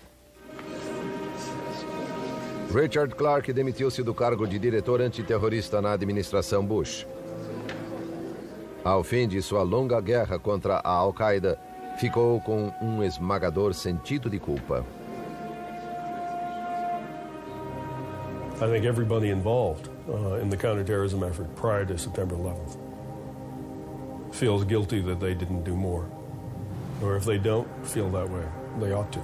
Richard Clarke demitiu-se do cargo de diretor antiterrorista na administração Bush. Ao fim de sua longa guerra contra a Al-Qaeda, ficou com esmagador sentido de culpa. I think everybody involved in the counterterrorism effort prior to September 11th feels guilty that they didn't do more. Or if they don't feel that way, they ought to.